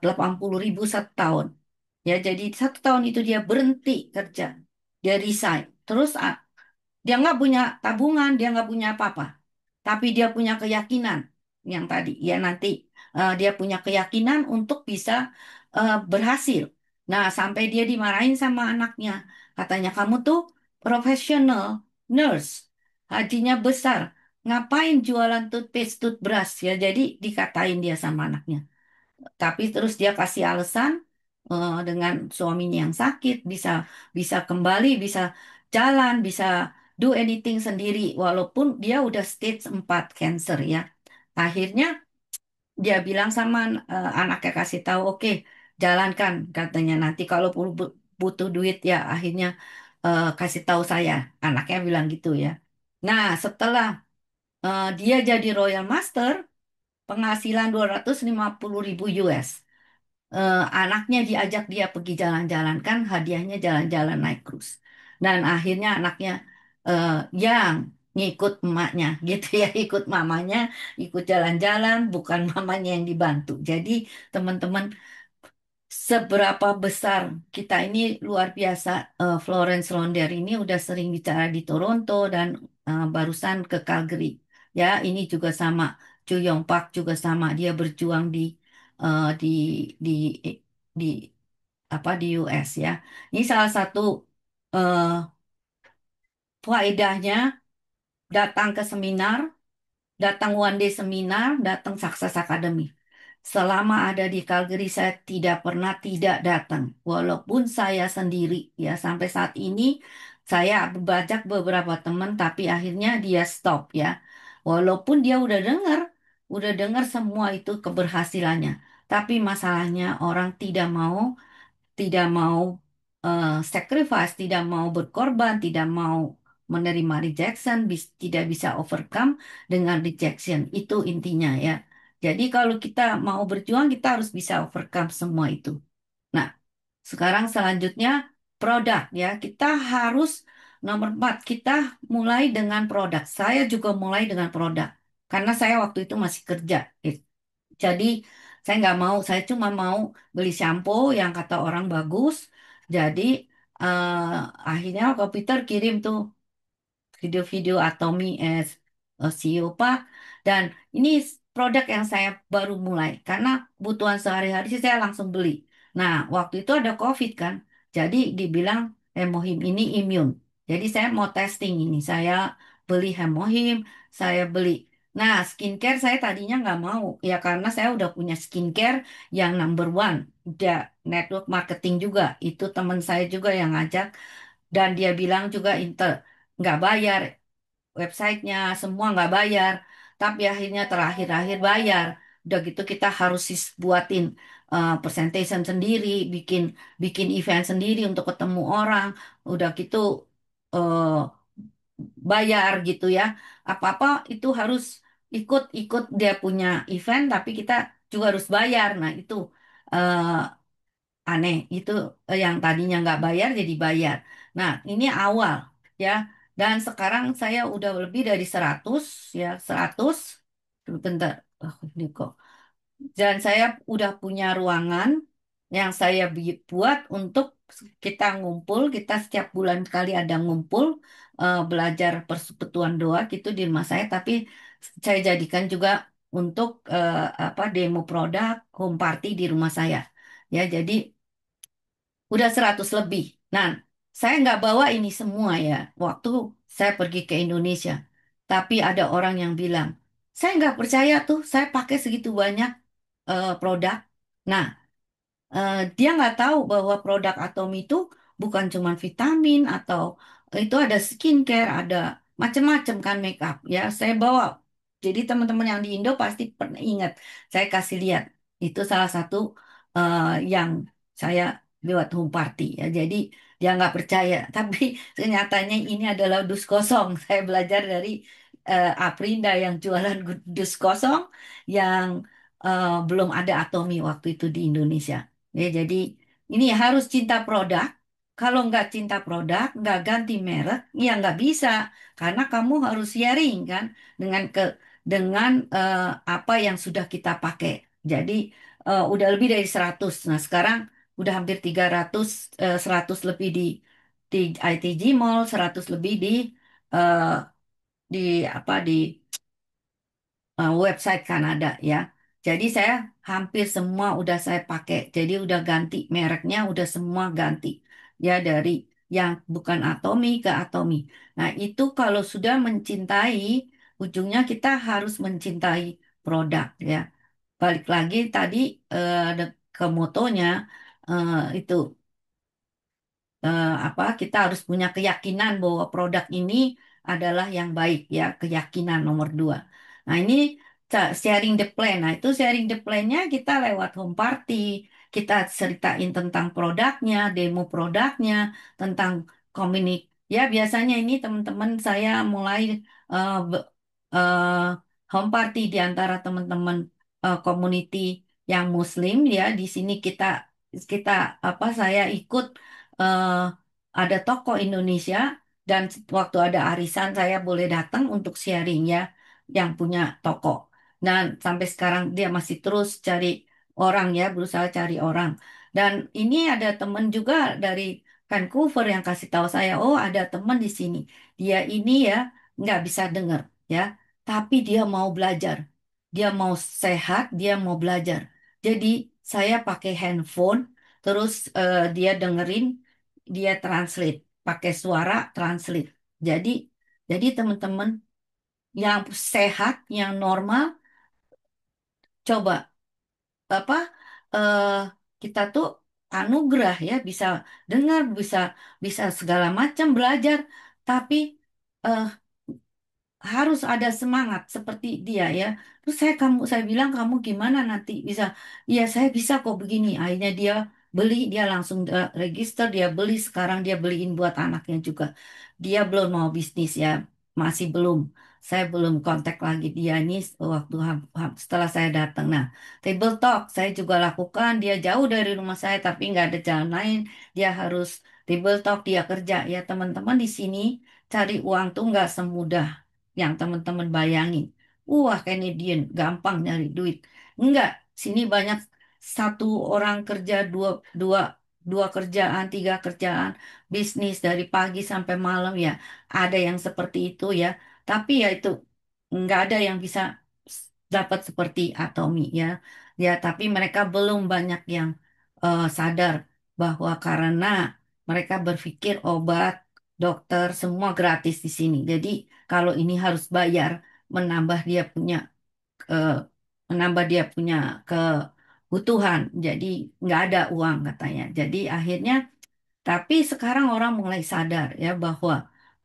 80.000 1 tahun. Ya, jadi 1 tahun itu dia berhenti kerja. Dia resign. Terus dia nggak punya tabungan, dia nggak punya apa-apa. Tapi dia punya keyakinan yang tadi. Ya nanti dia punya keyakinan untuk bisa berhasil. Nah, sampai dia dimarahin sama anaknya. Katanya, kamu tuh profesional nurse. Hajinya besar. Ngapain jualan toothpaste, toothbrush ya? Jadi dikatain dia sama anaknya. Tapi terus dia kasih alasan dengan suaminya yang sakit bisa bisa kembali, bisa jalan, bisa do anything sendiri walaupun dia udah stage 4 cancer ya. Akhirnya dia bilang sama anaknya kasih tahu, oke, jalankan katanya nanti kalau butuh duit ya akhirnya kasih tahu saya. Anaknya bilang gitu ya. Nah, setelah dia jadi Royal Master, penghasilan 250.000 US. Anaknya diajak dia pergi jalan-jalan kan hadiahnya jalan-jalan naik cruise dan akhirnya anaknya eh, yang ngikut emaknya gitu ya ikut mamanya ikut jalan-jalan bukan mamanya yang dibantu jadi teman-teman seberapa besar kita ini luar biasa. Florence Londer ini udah sering bicara di Toronto dan barusan ke Calgary ya ini juga sama Chu Yong Pak juga sama dia berjuang eh, di di apa di US ya ini salah satu eh, faedahnya datang ke seminar datang one day seminar, datang Success Academy. Selama ada di Calgary, saya tidak pernah tidak datang. Walaupun saya sendiri, ya sampai saat ini saya bajak beberapa teman, tapi akhirnya dia stop ya. Walaupun dia udah dengar semua itu keberhasilannya. Tapi masalahnya orang tidak mau sacrifice, tidak mau berkorban, tidak mau menerima rejection, tidak bisa overcome dengan rejection. Itu intinya ya. Jadi kalau kita mau berjuang, kita harus bisa overcome semua itu. Nah, sekarang selanjutnya produk ya. Kita harus nomor 4, kita mulai dengan produk. Saya juga mulai dengan produk. Karena saya waktu itu masih kerja. Jadi saya nggak mau, saya cuma mau beli shampoo yang kata orang bagus. Jadi akhirnya komputer kirim tuh video-video Atomy as CEO Pak. Dan ini produk yang saya baru mulai karena kebutuhan sehari-hari sih saya langsung beli. Nah, waktu itu ada COVID kan, jadi dibilang hemohim ini imun. Jadi saya mau testing ini, saya beli hemohim, saya beli. Nah, skincare saya tadinya nggak mau ya karena saya udah punya skincare yang number one, udah network marketing juga. Itu teman saya juga yang ngajak dan dia bilang juga nggak bayar websitenya semua nggak bayar, tapi akhirnya terakhir-akhir bayar. Udah gitu kita harus buatin presentation sendiri, bikin bikin event sendiri untuk ketemu orang. Udah gitu eh, bayar gitu ya. Apa-apa itu harus ikut-ikut dia punya event, tapi kita juga harus bayar. Nah itu eh, aneh itu yang tadinya nggak bayar jadi bayar. Nah, ini awal ya. Dan sekarang saya udah lebih dari 100 ya, 100. Bentar. Ini kok. Dan saya udah punya ruangan yang saya buat untuk kita ngumpul, kita setiap bulan sekali ada ngumpul belajar persekutuan doa gitu di rumah saya, tapi saya jadikan juga untuk apa demo produk home party di rumah saya. Ya, jadi udah 100 lebih. Nah, saya nggak bawa ini semua ya waktu saya pergi ke Indonesia. Tapi ada orang yang bilang, saya nggak percaya tuh saya pakai segitu banyak produk. Nah, dia nggak tahu bahwa produk Atomi itu bukan cuma vitamin atau itu ada skincare, ada macam-macam kan make up ya. Saya bawa. Jadi teman-teman yang di Indo pasti pernah ingat. Saya kasih lihat. Itu salah satu yang saya buat home party ya. Jadi dia nggak percaya. Tapi kenyataannya ini adalah dus kosong. Saya belajar dari Aprinda yang jualan dus kosong yang belum ada Atomi waktu itu di Indonesia. Ya, jadi ini harus cinta produk. Kalau nggak cinta produk, nggak ganti merek, ya nggak bisa. Karena kamu harus sharing kan dengan dengan apa yang sudah kita pakai. Jadi udah lebih dari 100. Nah, sekarang udah hampir 300, 100 lebih di ITG Mall, 100 lebih eh, di apa di website Kanada ya. Jadi saya hampir semua udah saya pakai. Jadi udah ganti mereknya, udah semua ganti. Ya dari yang bukan Atomi ke Atomi. Nah itu kalau sudah mencintai, ujungnya kita harus mencintai produk ya. Balik lagi tadi ke motonya itu apa kita harus punya keyakinan bahwa produk ini adalah yang baik ya, keyakinan nomor dua. Nah ini sharing the plan. Nah itu sharing the plan-nya kita lewat home party, kita ceritain tentang produknya, demo produknya, tentang komunik. Ya biasanya ini teman-teman saya mulai eh, home party di antara teman-teman community yang Muslim ya. Di sini kita kita apa saya ikut eh, ada toko Indonesia dan waktu ada arisan saya boleh datang untuk sharing ya yang punya toko. Dan sampai sekarang dia masih terus cari orang ya, berusaha cari orang. Dan ini ada teman juga dari Vancouver yang kasih tahu saya, oh ada teman di sini. Dia ini ya nggak bisa dengar ya, tapi dia mau belajar. Dia mau sehat, dia mau belajar. Jadi saya pakai handphone terus dia dengerin, dia translate, pakai suara translate. Jadi, jadi teman-teman yang sehat, yang normal, coba apa eh, kita tuh anugerah ya, bisa dengar, bisa bisa segala macam belajar, tapi eh, harus ada semangat seperti dia ya. Terus saya bilang kamu gimana nanti bisa? Iya saya bisa kok begini. Akhirnya dia beli, dia langsung register, dia beli sekarang dia beliin buat anaknya juga. Dia belum mau bisnis ya, masih belum. Saya belum kontak lagi dia ini waktu setelah saya datang. Nah, table talk saya juga lakukan. Dia jauh dari rumah saya tapi nggak ada jalan lain. Dia harus table talk, dia kerja ya teman-teman di sini cari uang tuh nggak semudah yang teman-teman bayangin. Wah, Canadian, gampang nyari duit. Enggak, sini banyak satu orang kerja dua, dua kerjaan, tiga kerjaan, bisnis dari pagi sampai malam ya. Ada yang seperti itu ya. Tapi ya itu enggak ada yang bisa dapat seperti Atomi ya. Ya, tapi mereka belum banyak yang sadar bahwa karena mereka berpikir obat, dokter, semua gratis di sini. Jadi kalau ini harus bayar, menambah dia punya eh, menambah dia punya kebutuhan. Jadi nggak ada uang katanya. Jadi akhirnya, tapi sekarang orang mulai sadar ya bahwa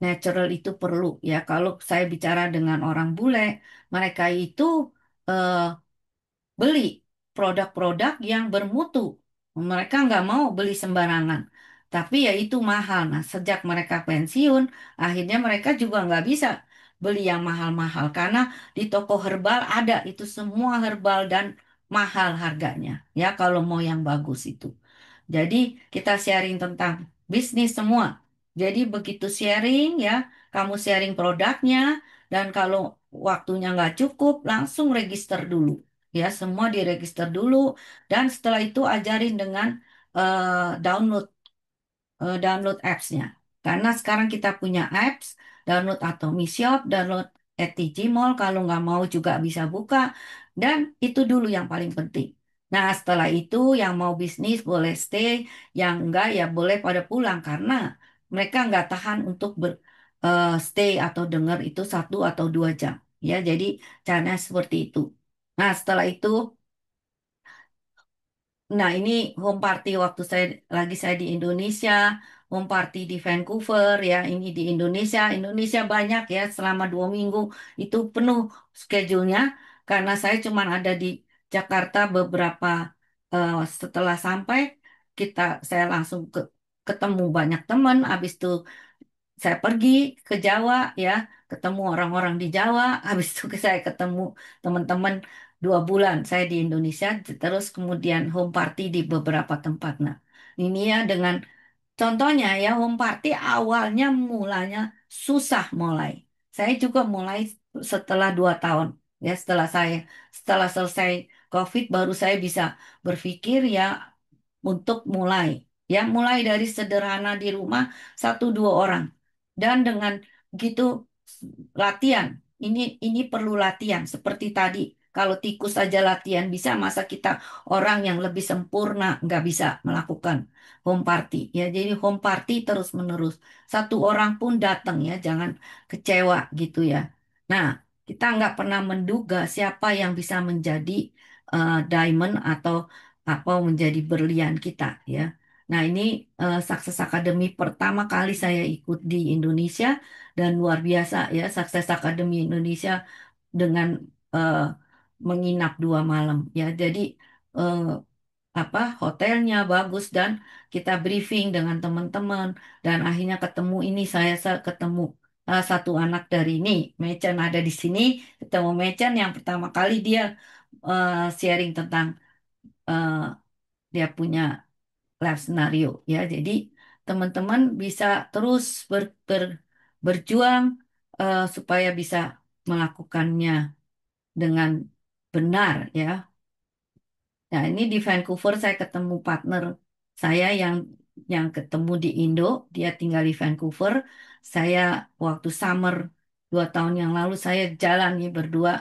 natural itu perlu ya. Kalau saya bicara dengan orang bule, mereka itu eh, beli produk-produk yang bermutu. Mereka nggak mau beli sembarangan. Tapi ya itu mahal. Nah, sejak mereka pensiun, akhirnya mereka juga nggak bisa beli yang mahal-mahal. Karena di toko herbal ada itu semua herbal dan mahal harganya. Ya, kalau mau yang bagus itu. Jadi kita sharing tentang bisnis semua. Jadi begitu sharing ya, kamu sharing produknya, dan kalau waktunya nggak cukup, langsung register dulu. Ya, semua diregister dulu dan setelah itu ajarin dengan download apps-nya. Karena sekarang kita punya apps, download Atomi Shop, download ETG Mall, kalau nggak mau juga bisa buka, dan itu dulu yang paling penting. Nah, setelah itu yang mau bisnis boleh stay, yang enggak ya boleh pada pulang, karena mereka nggak tahan untuk stay atau dengar itu 1 atau 2 jam. Ya, jadi caranya seperti itu. Nah, setelah itu, nah, ini home party waktu saya di Indonesia, home party di Vancouver ya, ini di Indonesia. Indonesia banyak ya, selama 2 minggu itu penuh schedule-nya karena saya cuma ada di Jakarta beberapa setelah sampai saya langsung ketemu banyak teman, habis itu saya pergi ke Jawa ya, ketemu orang-orang di Jawa, habis itu saya ketemu teman-teman 2 bulan saya di Indonesia, terus kemudian home party di beberapa tempat. Nah, ini ya dengan contohnya ya home party awalnya mulanya susah mulai. Saya juga mulai setelah 2 tahun ya, setelah selesai COVID baru saya bisa berpikir ya untuk mulai. Ya, mulai dari sederhana di rumah 1 2 orang. Dan dengan begitu latihan. Ini perlu latihan seperti tadi. Kalau tikus saja latihan bisa, masa kita orang yang lebih sempurna nggak bisa melakukan home party. Ya, jadi home party terus menerus. 1 orang pun datang ya, jangan kecewa gitu ya. Nah, kita nggak pernah menduga siapa yang bisa menjadi diamond atau apa menjadi berlian kita ya. Nah, ini Success Academy pertama kali saya ikut di Indonesia dan luar biasa ya Success Academy Indonesia dengan eh, menginap 2 malam ya. Jadi eh, hotelnya bagus dan kita briefing dengan teman-teman dan akhirnya ketemu ini ketemu satu anak dari ini Mechen ada di sini, ketemu Mechen yang pertama kali dia sharing tentang eh, dia punya live scenario ya. Jadi teman-teman bisa terus berjuang supaya bisa melakukannya dengan benar ya. Nah, ini di Vancouver saya ketemu partner saya yang ketemu di Indo, dia tinggal di Vancouver. Saya waktu summer 2 tahun yang lalu saya jalan nih berdua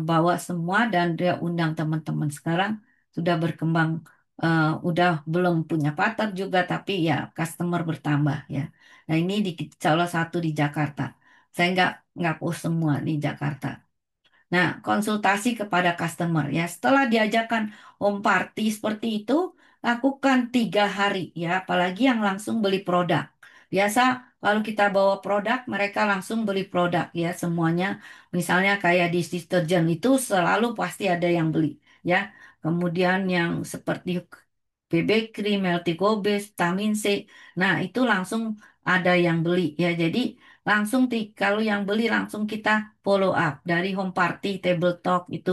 bawa semua dan dia undang teman-teman. Sekarang sudah berkembang, udah belum punya partner juga tapi ya customer bertambah ya. Nah, ini di salah satu di Jakarta. Saya nggak post semua di Jakarta. Nah, konsultasi kepada customer ya. Setelah diajarkan home party seperti itu, lakukan 3 hari ya. Apalagi yang langsung beli produk. Biasa kalau kita bawa produk, mereka langsung beli produk ya semuanya. Misalnya kayak di deterjen itu selalu pasti ada yang beli ya. Kemudian yang seperti BB cream, Meltigobe, vitamin C. Nah, itu langsung ada yang beli ya. Jadi langsung kalau yang beli langsung kita follow up dari home party, table talk itu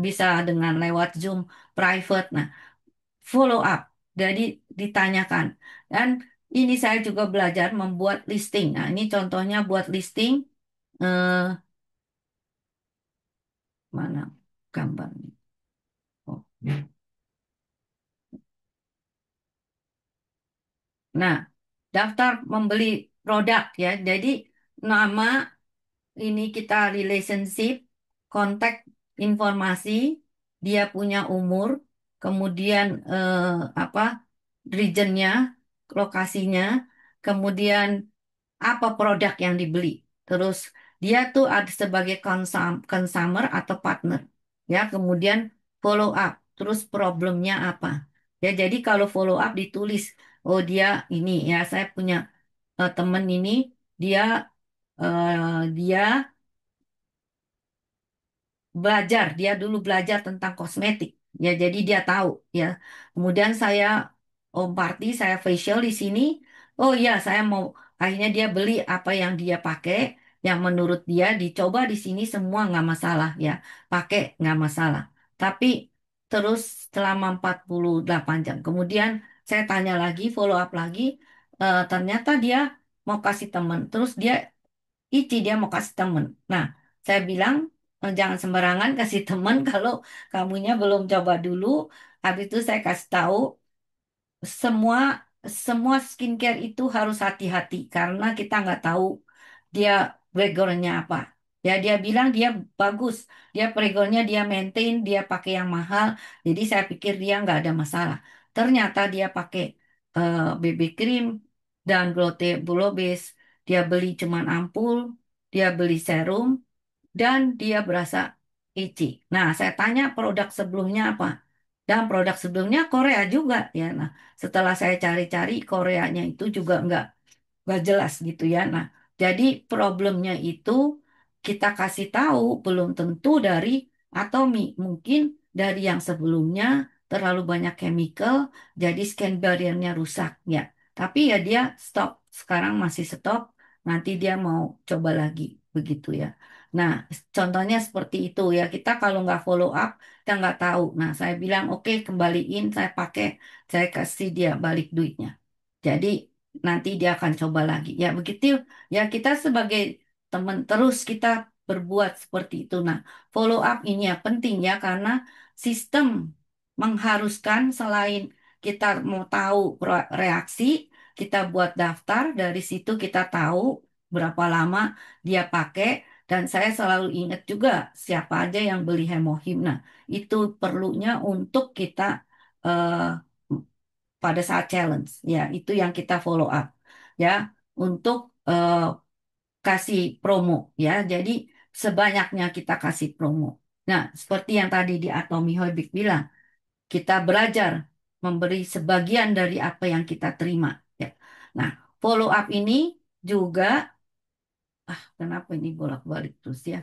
bisa dengan lewat Zoom private. Nah, follow up. Jadi ditanyakan. Dan ini saya juga belajar membuat listing. Nah, ini contohnya buat listing. Eh, Mana gambarnya? Oh. Nah, daftar membeli produk ya. Jadi nama ini kita relationship, kontak. informasi, dia punya umur, kemudian apa regionnya, lokasinya, kemudian apa produk yang dibeli. Terus dia tuh ada sebagai consumer atau partner. Ya, kemudian follow up. Terus problemnya apa? Ya, jadi kalau follow up ditulis, oh dia ini ya, saya punya temen ini, dia dia belajar, dia dulu belajar tentang kosmetik. Ya, jadi dia tahu ya. Kemudian saya Om Party, saya facial di sini. Oh iya, saya mau akhirnya dia beli apa yang dia pakai, yang menurut dia dicoba di sini semua nggak masalah ya. Pakai nggak masalah. Tapi terus selama 48 jam. Kemudian saya tanya lagi, follow up lagi, ternyata dia mau kasih teman. Terus dia dia mau kasih temen. Nah, saya bilang jangan sembarangan kasih temen kalau kamunya belum coba dulu. Habis itu saya kasih tahu semua semua skincare itu harus hati-hati karena kita nggak tahu dia backgroundnya apa. Ya dia bilang dia bagus, dia backgroundnya dia maintain, dia pakai yang mahal. Jadi saya pikir dia nggak ada masalah. Ternyata dia pakai BB cream dan glow base. Dia beli cuman ampul, dia beli serum, dan dia berasa itchy. Nah, saya tanya produk sebelumnya apa? Dan produk sebelumnya Korea juga ya. Nah, setelah saya cari-cari Koreanya itu juga nggak jelas gitu ya. Nah, jadi problemnya itu kita kasih tahu belum tentu dari atomi, mungkin dari yang sebelumnya terlalu banyak chemical, jadi skin barriernya rusak ya. Tapi ya dia stop, sekarang masih stop, nanti dia mau coba lagi begitu ya. Nah, contohnya seperti itu ya. Kita kalau nggak follow up, kita nggak tahu. Nah, saya bilang oke kembaliin, saya pakai, saya kasih dia balik duitnya. Jadi nanti dia akan coba lagi. Ya begitu ya kita sebagai teman terus kita berbuat seperti itu. Nah, follow up ini ya penting ya karena sistem mengharuskan selain kita mau tahu reaksi, kita buat daftar, dari situ kita tahu berapa lama dia pakai dan saya selalu ingat juga siapa aja yang beli Hemohim. Nah, itu perlunya untuk kita eh, pada saat challenge ya itu yang kita follow up ya untuk kasih promo ya jadi sebanyaknya kita kasih promo. Nah seperti yang tadi di Atomi Hoibik bilang kita belajar memberi sebagian dari apa yang kita terima ya. Nah follow up ini juga kenapa ini bolak-balik terus ya.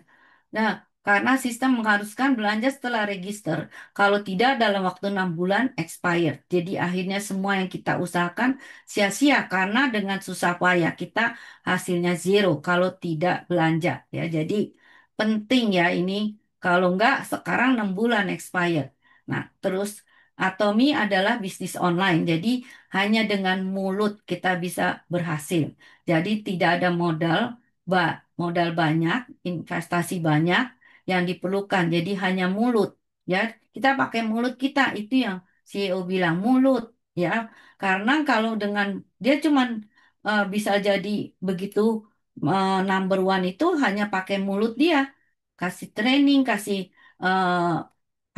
Nah, karena sistem mengharuskan belanja setelah register. Kalau tidak dalam waktu 6 bulan expired. Jadi akhirnya semua yang kita usahakan sia-sia karena dengan susah payah kita hasilnya zero kalau tidak belanja ya. Jadi penting ya ini kalau enggak sekarang 6 bulan expired. Nah, terus Atomi adalah bisnis online. Jadi hanya dengan mulut kita bisa berhasil. Jadi tidak ada modal banyak, investasi banyak yang diperlukan. Jadi hanya mulut, ya. Kita pakai mulut kita itu yang CEO bilang mulut, ya. Karena kalau dengan dia cuman bisa jadi begitu number one itu hanya pakai mulut dia, kasih training, kasih eh,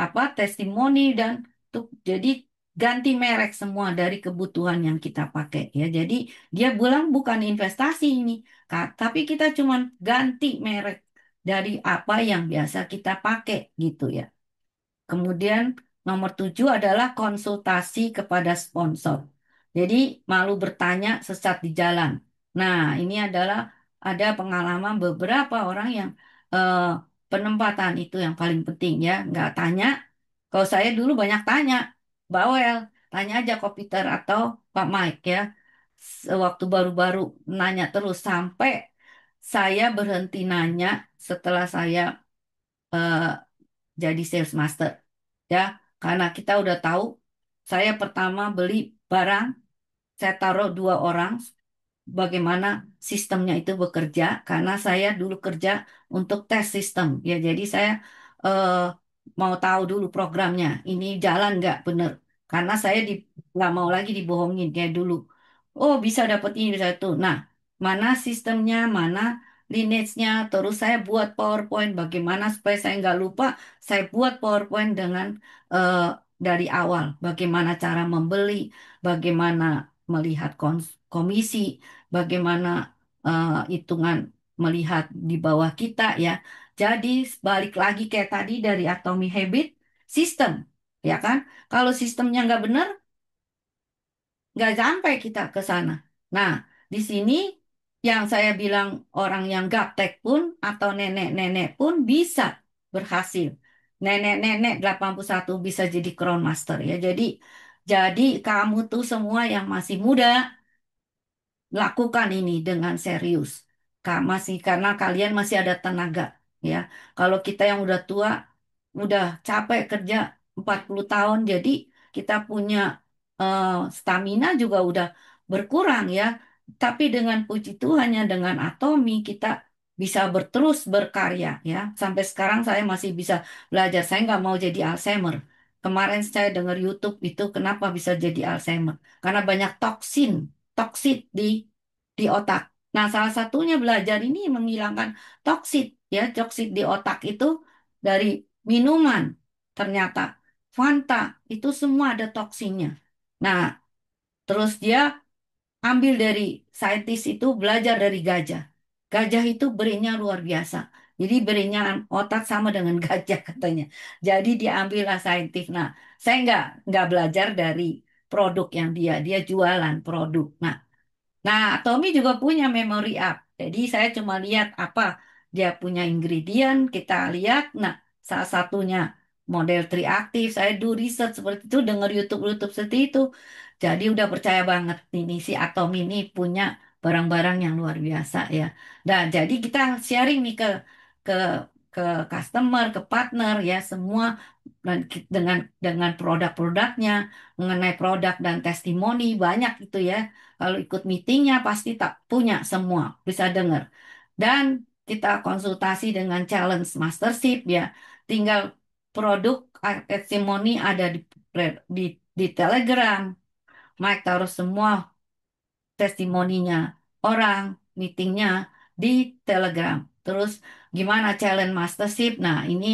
apa testimoni dan tuh jadi ganti merek semua dari kebutuhan yang kita pakai ya. Jadi dia bilang bukan investasi ini, tapi kita cuman ganti merek dari apa yang biasa kita pakai gitu ya. Kemudian nomor 7 adalah konsultasi kepada sponsor. Jadi malu bertanya sesat di jalan. Nah, ini adalah ada pengalaman beberapa orang yang eh, penempatan itu yang paling penting ya. Nggak tanya. Kalau saya dulu banyak tanya, bawel, tanya aja ke Peter atau Pak Mike ya. Waktu baru-baru nanya terus sampai saya berhenti nanya setelah saya eh, jadi sales master ya karena kita udah tahu saya pertama beli barang saya taruh dua orang bagaimana sistemnya itu bekerja karena saya dulu kerja untuk tes sistem ya jadi saya eh, mau tahu dulu programnya ini jalan nggak bener karena saya nggak mau lagi dibohongin kayak dulu oh bisa dapat ini bisa itu nah mana sistemnya mana lineage-nya, terus saya buat PowerPoint bagaimana supaya saya nggak lupa, saya buat PowerPoint dengan eh, dari awal, bagaimana cara membeli, bagaimana melihat komisi, bagaimana hitungan melihat di bawah kita ya. Jadi balik lagi kayak tadi dari Atomic Habit, sistem, ya kan? Kalau sistemnya nggak benar, nggak sampai kita ke sana. Nah, di sini yang saya bilang orang yang gaptek pun atau nenek-nenek pun bisa berhasil. Nenek-nenek 81 bisa jadi Crown Master ya. Jadi kamu tuh semua yang masih muda lakukan ini dengan serius. Masih karena kalian masih ada tenaga ya. Kalau kita yang udah tua, udah capek kerja 40 tahun, jadi kita punya eh, stamina juga udah berkurang ya. Tapi dengan puji Tuhan ya, dengan Atomi kita bisa terus berkarya ya. Sampai sekarang saya masih bisa belajar. Saya nggak mau jadi Alzheimer. Kemarin saya dengar YouTube itu kenapa bisa jadi Alzheimer. Karena banyak toksit di otak. Nah, salah satunya belajar ini menghilangkan toksit ya, toksit di otak itu dari minuman. Ternyata Fanta itu semua ada toksinnya. Nah, terus dia ambil dari saintis itu belajar dari gajah. Gajah itu brainnya luar biasa. Jadi brainnya otak sama dengan gajah katanya. Jadi diambillah saintis. Nah, saya nggak belajar dari produk yang dia jualan produk. Nah, Tommy juga punya memory app. Jadi saya cuma lihat apa dia punya ingredient, kita lihat. Nah, salah satunya model triaktif. Saya do research seperti itu, dengar YouTube-YouTube seperti itu. Jadi udah percaya banget ini si Atom ini punya barang-barang yang luar biasa ya. Dan jadi kita sharing nih ke ke customer, ke partner ya semua dan dengan produk-produknya mengenai produk dan testimoni banyak itu ya. Kalau ikut meetingnya pasti tak punya semua, bisa dengar. Dan kita konsultasi dengan challenge mastership ya. Tinggal produk testimoni ada di, di Telegram. Mike taruh semua testimoninya orang, meetingnya di Telegram. Terus gimana challenge mastership? Nah, ini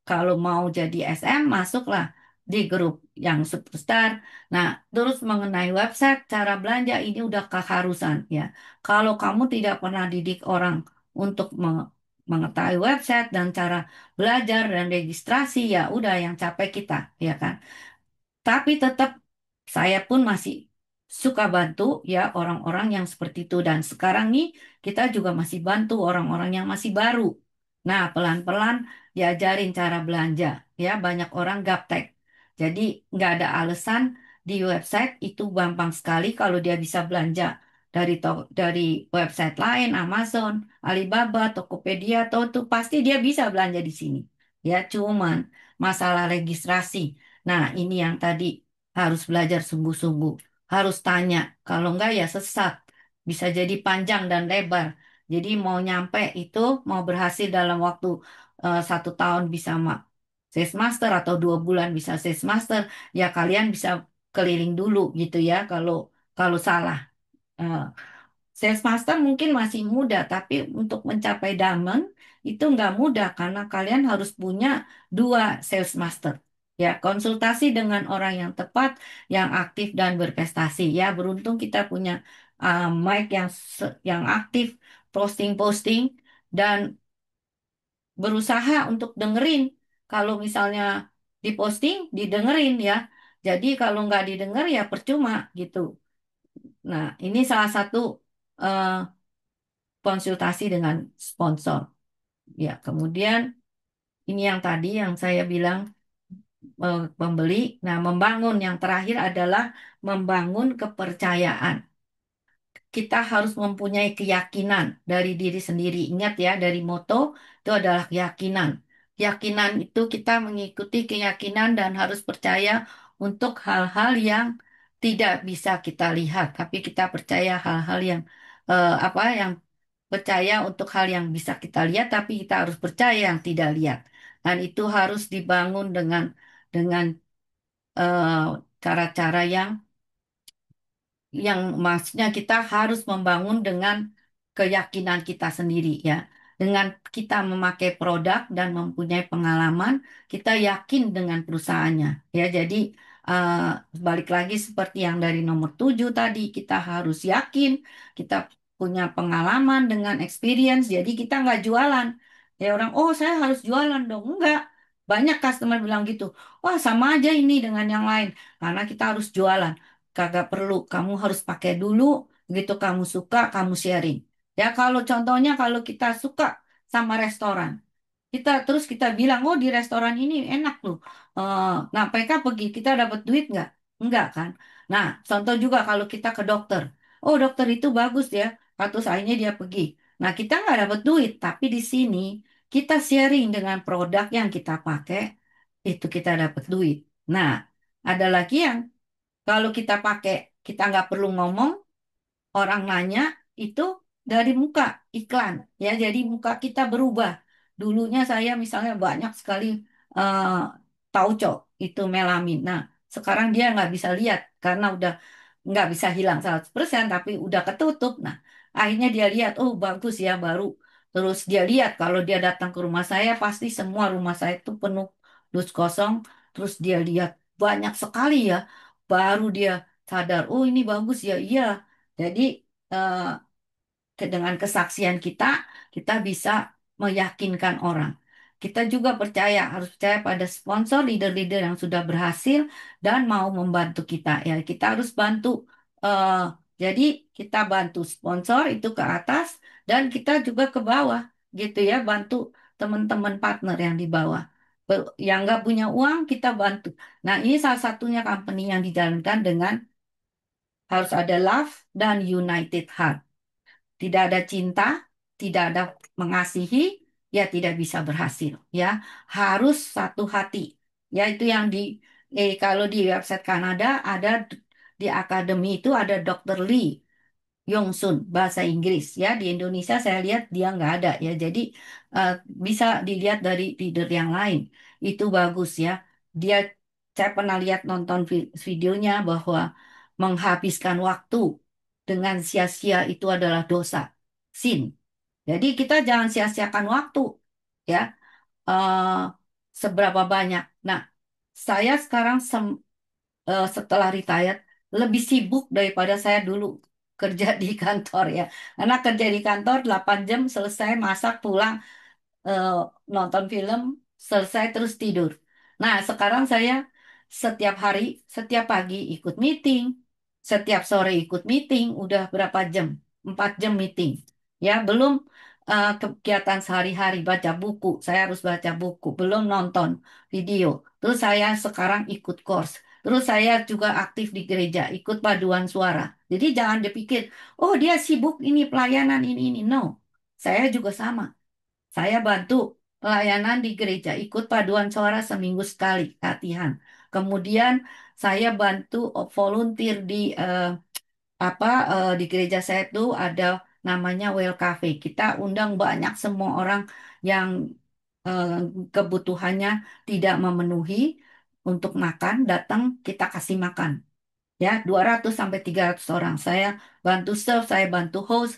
kalau mau jadi SM, masuklah di grup yang superstar. Nah, terus mengenai website, cara belanja ini udah keharusan ya. Kalau kamu tidak pernah didik orang untuk mengetahui website dan cara belajar dan registrasi, ya udah yang capek kita, ya kan? Tapi tetap saya pun masih suka bantu ya orang-orang yang seperti itu. Dan sekarang nih kita juga masih bantu orang-orang yang masih baru. Nah, pelan-pelan diajarin cara belanja. Ya, banyak orang gaptek. Jadi nggak ada alasan di website itu gampang sekali kalau dia bisa belanja dari website lain, Amazon, Alibaba, Tokopedia, atau itu pasti dia bisa belanja di sini. Ya, cuman masalah registrasi. Nah, ini yang tadi harus belajar sungguh-sungguh. Harus tanya. Kalau enggak ya sesat. Bisa jadi panjang dan lebar. Jadi mau nyampe itu, mau berhasil dalam waktu 1 tahun bisa sales master atau 2 bulan bisa sales master, ya kalian bisa keliling dulu gitu ya. Kalau kalau salah. Eh, Sales master mungkin masih muda, tapi untuk mencapai diamond itu nggak mudah karena kalian harus punya 2 sales master. Ya, konsultasi dengan orang yang tepat, yang aktif dan berprestasi. Ya, beruntung kita punya Mike yang aktif, posting-posting dan berusaha untuk dengerin. Kalau misalnya diposting, didengerin ya. Jadi kalau nggak didengar ya percuma gitu. Nah, ini salah satu eh, konsultasi dengan sponsor. Ya, kemudian ini yang tadi yang saya bilang pembeli. Nah, membangun yang terakhir adalah membangun kepercayaan. Kita harus mempunyai keyakinan dari diri sendiri. Ingat ya, dari moto itu adalah keyakinan. Keyakinan itu kita mengikuti keyakinan dan harus percaya untuk hal-hal yang tidak bisa kita lihat, tapi kita percaya hal-hal yang apa yang percaya untuk hal yang bisa kita lihat, tapi kita harus percaya yang tidak lihat. Dan itu harus dibangun dengan eh, cara-cara yang maksudnya kita harus membangun dengan keyakinan kita sendiri ya. Dengan kita memakai produk dan mempunyai pengalaman, kita yakin dengan perusahaannya ya. Jadi eh, balik lagi seperti yang dari nomor 7 tadi, kita harus yakin, kita punya pengalaman dengan experience, jadi kita nggak jualan. Ya orang, oh saya harus jualan dong. Enggak. Banyak customer bilang gitu. Wah sama aja ini dengan yang lain. Karena kita harus jualan. Kagak perlu. Kamu harus pakai dulu. Begitu kamu suka, kamu sharing. Ya kalau contohnya kalau kita suka sama restoran. Kita bilang, oh di restoran ini enak loh. Nah mereka pergi, kita dapat duit nggak? Enggak kan? Nah contoh juga kalau kita ke dokter, oh dokter itu bagus ya, atau akhirnya dia pergi. Nah kita nggak dapat duit, tapi di sini kita sharing dengan produk yang kita pakai, itu kita dapat duit. Nah ada lagi yang kalau kita pakai, kita nggak perlu ngomong, orang nanya itu dari muka iklan ya jadi muka kita berubah dulunya saya misalnya banyak sekali eh, tauco itu melamin nah sekarang dia nggak bisa lihat karena udah nggak bisa hilang 100% tapi udah ketutup nah akhirnya dia lihat oh bagus ya baru terus dia lihat kalau dia datang ke rumah saya pasti semua rumah saya itu penuh dus kosong terus dia lihat banyak sekali ya baru dia sadar oh ini bagus ya iya jadi eh, dengan kesaksian kita, kita bisa meyakinkan orang. Kita juga percaya, harus percaya pada sponsor, leader-leader yang sudah berhasil dan mau membantu kita. Ya, kita harus bantu. eh, jadi kita bantu sponsor itu ke atas dan kita juga ke bawah, gitu ya, bantu teman-teman partner yang di bawah. Yang nggak punya uang kita bantu. Nah, ini salah satunya company yang dijalankan dengan harus ada love dan united heart. Tidak ada cinta, tidak ada mengasihi, ya tidak bisa berhasil. Ya, harus satu hati. Ya, itu yang kalau di website Kanada ada di akademi itu ada Dr. Lee Yong-sun bahasa Inggris. Ya, di Indonesia saya lihat dia nggak ada ya. Jadi eh, bisa dilihat dari leader yang lain. Itu bagus ya. Dia saya pernah lihat nonton videonya bahwa menghabiskan waktu dengan sia-sia itu adalah dosa, sin. Jadi kita jangan sia-siakan waktu, ya. Eh, seberapa banyak. Nah, saya sekarang setelah retired lebih sibuk daripada saya dulu kerja di kantor ya. Karena kerja di kantor 8 jam selesai masak pulang eh, nonton film, selesai terus tidur. Nah, sekarang saya setiap hari, setiap pagi ikut meeting, setiap sore ikut meeting, udah berapa jam? 4 jam meeting. Ya, belum kegiatan sehari-hari baca buku. Saya harus baca buku, belum nonton video. Terus saya sekarang ikut course. Terus saya juga aktif di gereja, ikut paduan suara. Jadi jangan dipikir, oh dia sibuk ini pelayanan ini. No, saya juga sama. Saya bantu pelayanan di gereja, ikut paduan suara seminggu sekali latihan. Kemudian saya bantu volunteer di di gereja saya tuh ada namanya Well Cafe. Kita undang banyak semua orang yang eh, kebutuhannya tidak memenuhi untuk makan, datang kita kasih makan. Ya, 200 sampai 300 orang. Saya bantu serve, saya bantu host,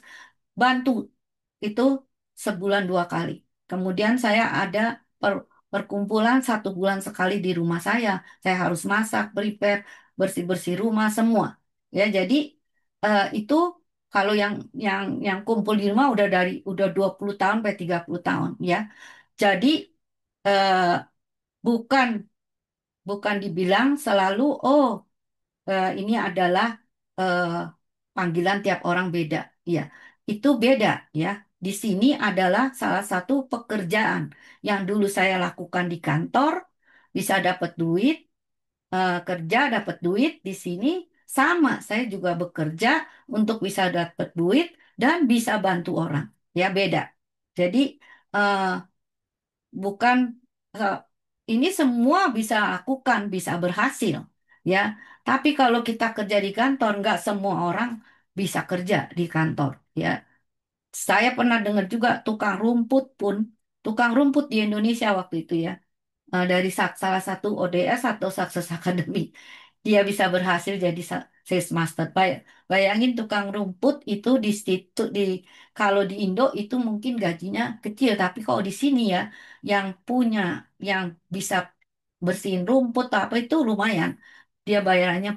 bantu itu sebulan 2 kali. Kemudian saya ada perkumpulan 1 bulan sekali di rumah saya. Saya harus masak, prepare, bersih-bersih rumah semua. Ya, jadi itu kalau yang kumpul di rumah udah 20 tahun sampai 30 tahun ya. Jadi eh, bukan bukan dibilang selalu oh ini adalah eh, panggilan tiap orang beda. Ya, itu beda ya. Di sini adalah salah satu pekerjaan yang dulu saya lakukan di kantor, bisa dapat duit, kerja dapat duit di sini sama. Saya juga bekerja untuk bisa dapat duit dan bisa bantu orang. Ya, beda. Jadi eh, bukan eh, ini semua bisa lakukan, bisa berhasil, ya. Tapi kalau kita kerja di kantor, nggak semua orang bisa kerja di kantor, ya. Saya pernah dengar juga tukang rumput di Indonesia waktu itu ya, dari salah satu ODS atau Success Academy, dia bisa berhasil jadi sales master. Bayangin tukang rumput itu di situ kalau di Indo itu mungkin gajinya kecil, tapi kalau di sini ya yang punya yang bisa bersihin rumput apa itu lumayan. Dia bayarannya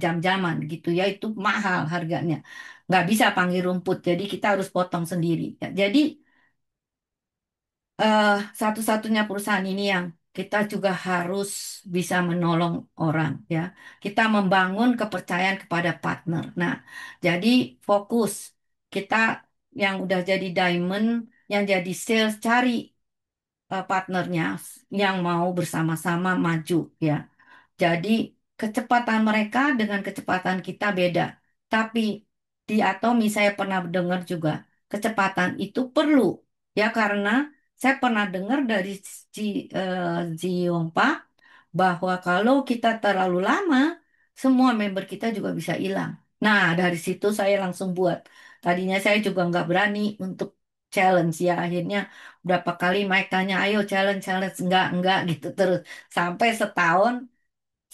jam-jaman gitu ya, itu mahal harganya. Nggak bisa panggil rumput, jadi kita harus potong sendiri. Ya, jadi eh, satu-satunya perusahaan ini yang kita juga harus bisa menolong orang ya. Kita membangun kepercayaan kepada partner. Nah, jadi fokus kita yang udah jadi diamond, yang jadi sales cari partnernya yang mau bersama-sama maju ya. Jadi kecepatan mereka dengan kecepatan kita beda. Tapi di Atomi saya pernah dengar juga kecepatan itu perlu ya karena saya pernah dengar dari Ji, Ji Yongpa bahwa kalau kita terlalu lama semua member kita juga bisa hilang. Nah dari situ saya langsung buat. Tadinya saya juga nggak berani untuk challenge ya akhirnya berapa kali Mike tanya ayo challenge challenge enggak gitu terus sampai setahun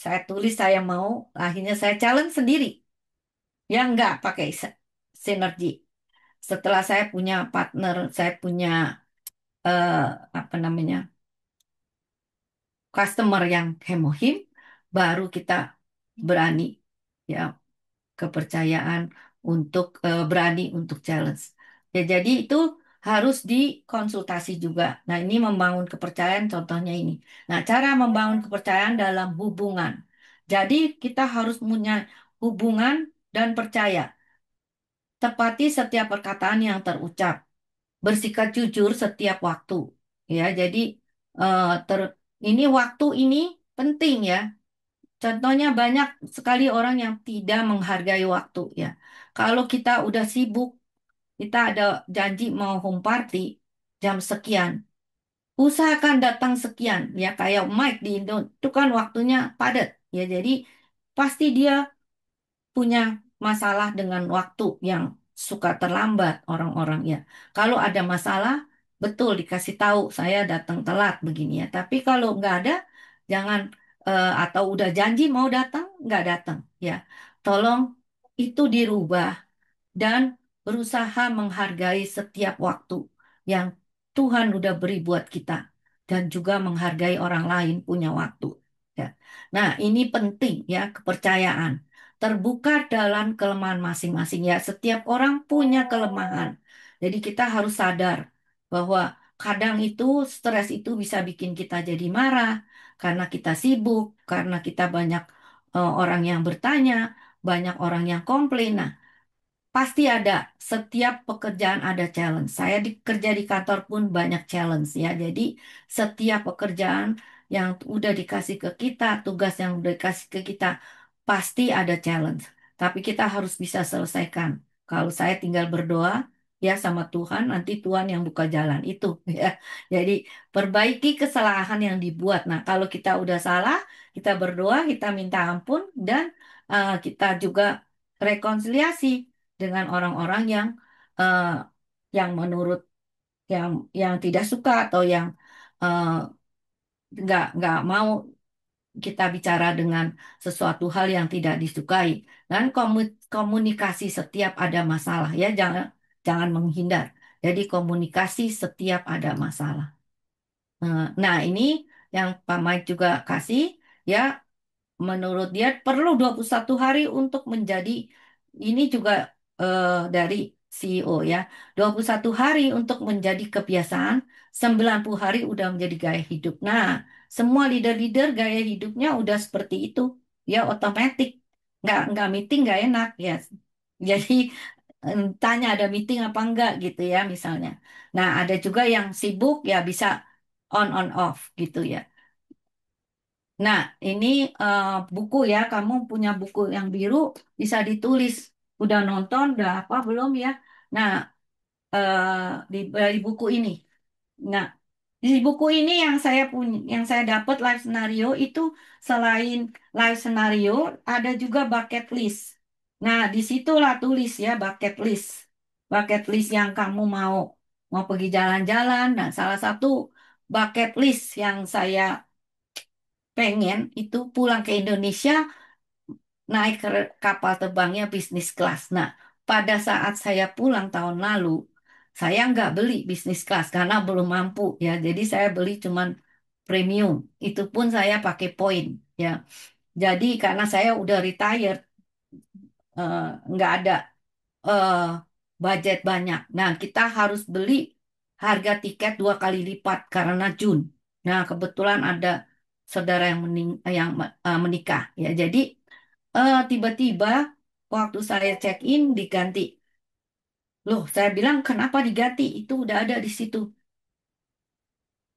saya tulis saya mau, akhirnya saya challenge sendiri. Ya enggak pakai sinergi. Setelah saya punya partner, saya punya eh, apa namanya customer yang hemohim, baru kita berani ya kepercayaan untuk berani untuk challenge. Ya jadi itu harus dikonsultasi juga. Nah ini membangun kepercayaan contohnya ini. Nah cara membangun kepercayaan dalam hubungan. Jadi kita harus punya hubungan dan percaya. Tepati setiap perkataan yang terucap. Bersikap jujur setiap waktu. Ya, jadi eh, ter, ini waktu ini penting ya. Contohnya banyak sekali orang yang tidak menghargai waktu ya. Kalau kita udah sibuk, kita ada janji mau home party jam sekian. Usahakan datang sekian ya kayak Mike di Indo itu kan waktunya padat ya. Jadi pasti dia punya masalah dengan waktu yang suka terlambat orang-orang ya. Kalau ada masalah, betul dikasih tahu saya datang telat begini ya. Tapi kalau nggak ada, jangan atau udah janji mau datang, nggak datang ya. Tolong itu dirubah dan berusaha menghargai setiap waktu yang Tuhan udah beri buat kita dan juga menghargai orang lain punya waktu. Ya. Nah, ini penting ya kepercayaan. Terbuka dalam kelemahan masing-masing ya. Setiap orang punya kelemahan. Jadi kita harus sadar bahwa kadang itu stres itu bisa bikin kita jadi marah karena kita sibuk, karena kita banyak orang yang bertanya, banyak orang yang komplain. Nah, pasti ada, setiap pekerjaan ada challenge. Saya kerja di kantor pun banyak challenge ya. Jadi setiap pekerjaan yang udah dikasih ke kita, tugas yang udah dikasih ke kita, pasti ada challenge. Tapi kita harus bisa selesaikan. Kalau saya tinggal berdoa, ya sama Tuhan, nanti Tuhan yang buka jalan itu ya. Jadi perbaiki kesalahan yang dibuat. Nah, kalau kita udah salah, kita berdoa, kita minta ampun, dan kita juga rekonsiliasi dengan orang-orang eh, yang menurut yang tidak suka atau yang eh, nggak mau kita bicara dengan sesuatu hal yang tidak disukai dan komunikasi setiap ada masalah ya jangan jangan menghindar. Jadi komunikasi setiap ada masalah. Nah, ini yang Pak Mike juga kasih ya. Menurut dia perlu 21 hari untuk menjadi ini juga dari CEO ya. 21 hari untuk menjadi kebiasaan, 90 hari udah menjadi gaya hidup. Nah, semua leader-leader gaya hidupnya udah seperti itu. Ya otomatis nggak meeting nggak enak ya. Jadi tanya ada meeting apa enggak gitu ya misalnya. Nah, ada juga yang sibuk ya bisa on off gitu ya. Nah, ini buku ya, kamu punya buku yang biru bisa ditulis. Udah nonton, udah apa belum ya? Nah, dari buku ini. Nah, di buku ini yang saya punya, yang saya dapat live scenario itu selain live scenario ada juga bucket list. Nah, disitulah tulis ya bucket list. Bucket list yang kamu mau pergi jalan-jalan. Nah, salah satu bucket list yang saya pengen itu pulang ke Indonesia naik kapal terbangnya bisnis kelas. Nah, pada saat saya pulang tahun lalu, saya nggak beli bisnis kelas karena belum mampu ya. Jadi saya beli cuman premium. Itu pun saya pakai poin ya. Jadi karena saya udah retired, eh, nggak ada eh, budget banyak. Nah, kita harus beli harga tiket 2 kali lipat karena Jun. Nah, kebetulan ada saudara yang menikah ya. Jadi tiba-tiba waktu saya check in diganti. Loh, saya bilang kenapa diganti? Itu udah ada di situ.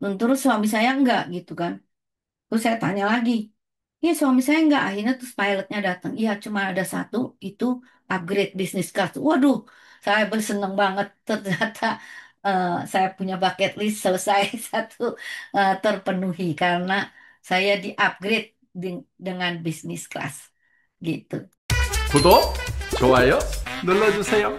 Dan terus suami saya enggak gitu kan. Terus saya tanya lagi. Iya suami saya enggak. Akhirnya terus pilotnya datang. Iya cuma ada satu. Itu upgrade business class. Waduh, saya bersenang banget. Ternyata saya punya bucket list selesai satu terpenuhi. Karena saya di upgrade dengan business class. Gitu. 구독, 좋아요 눌러주세요.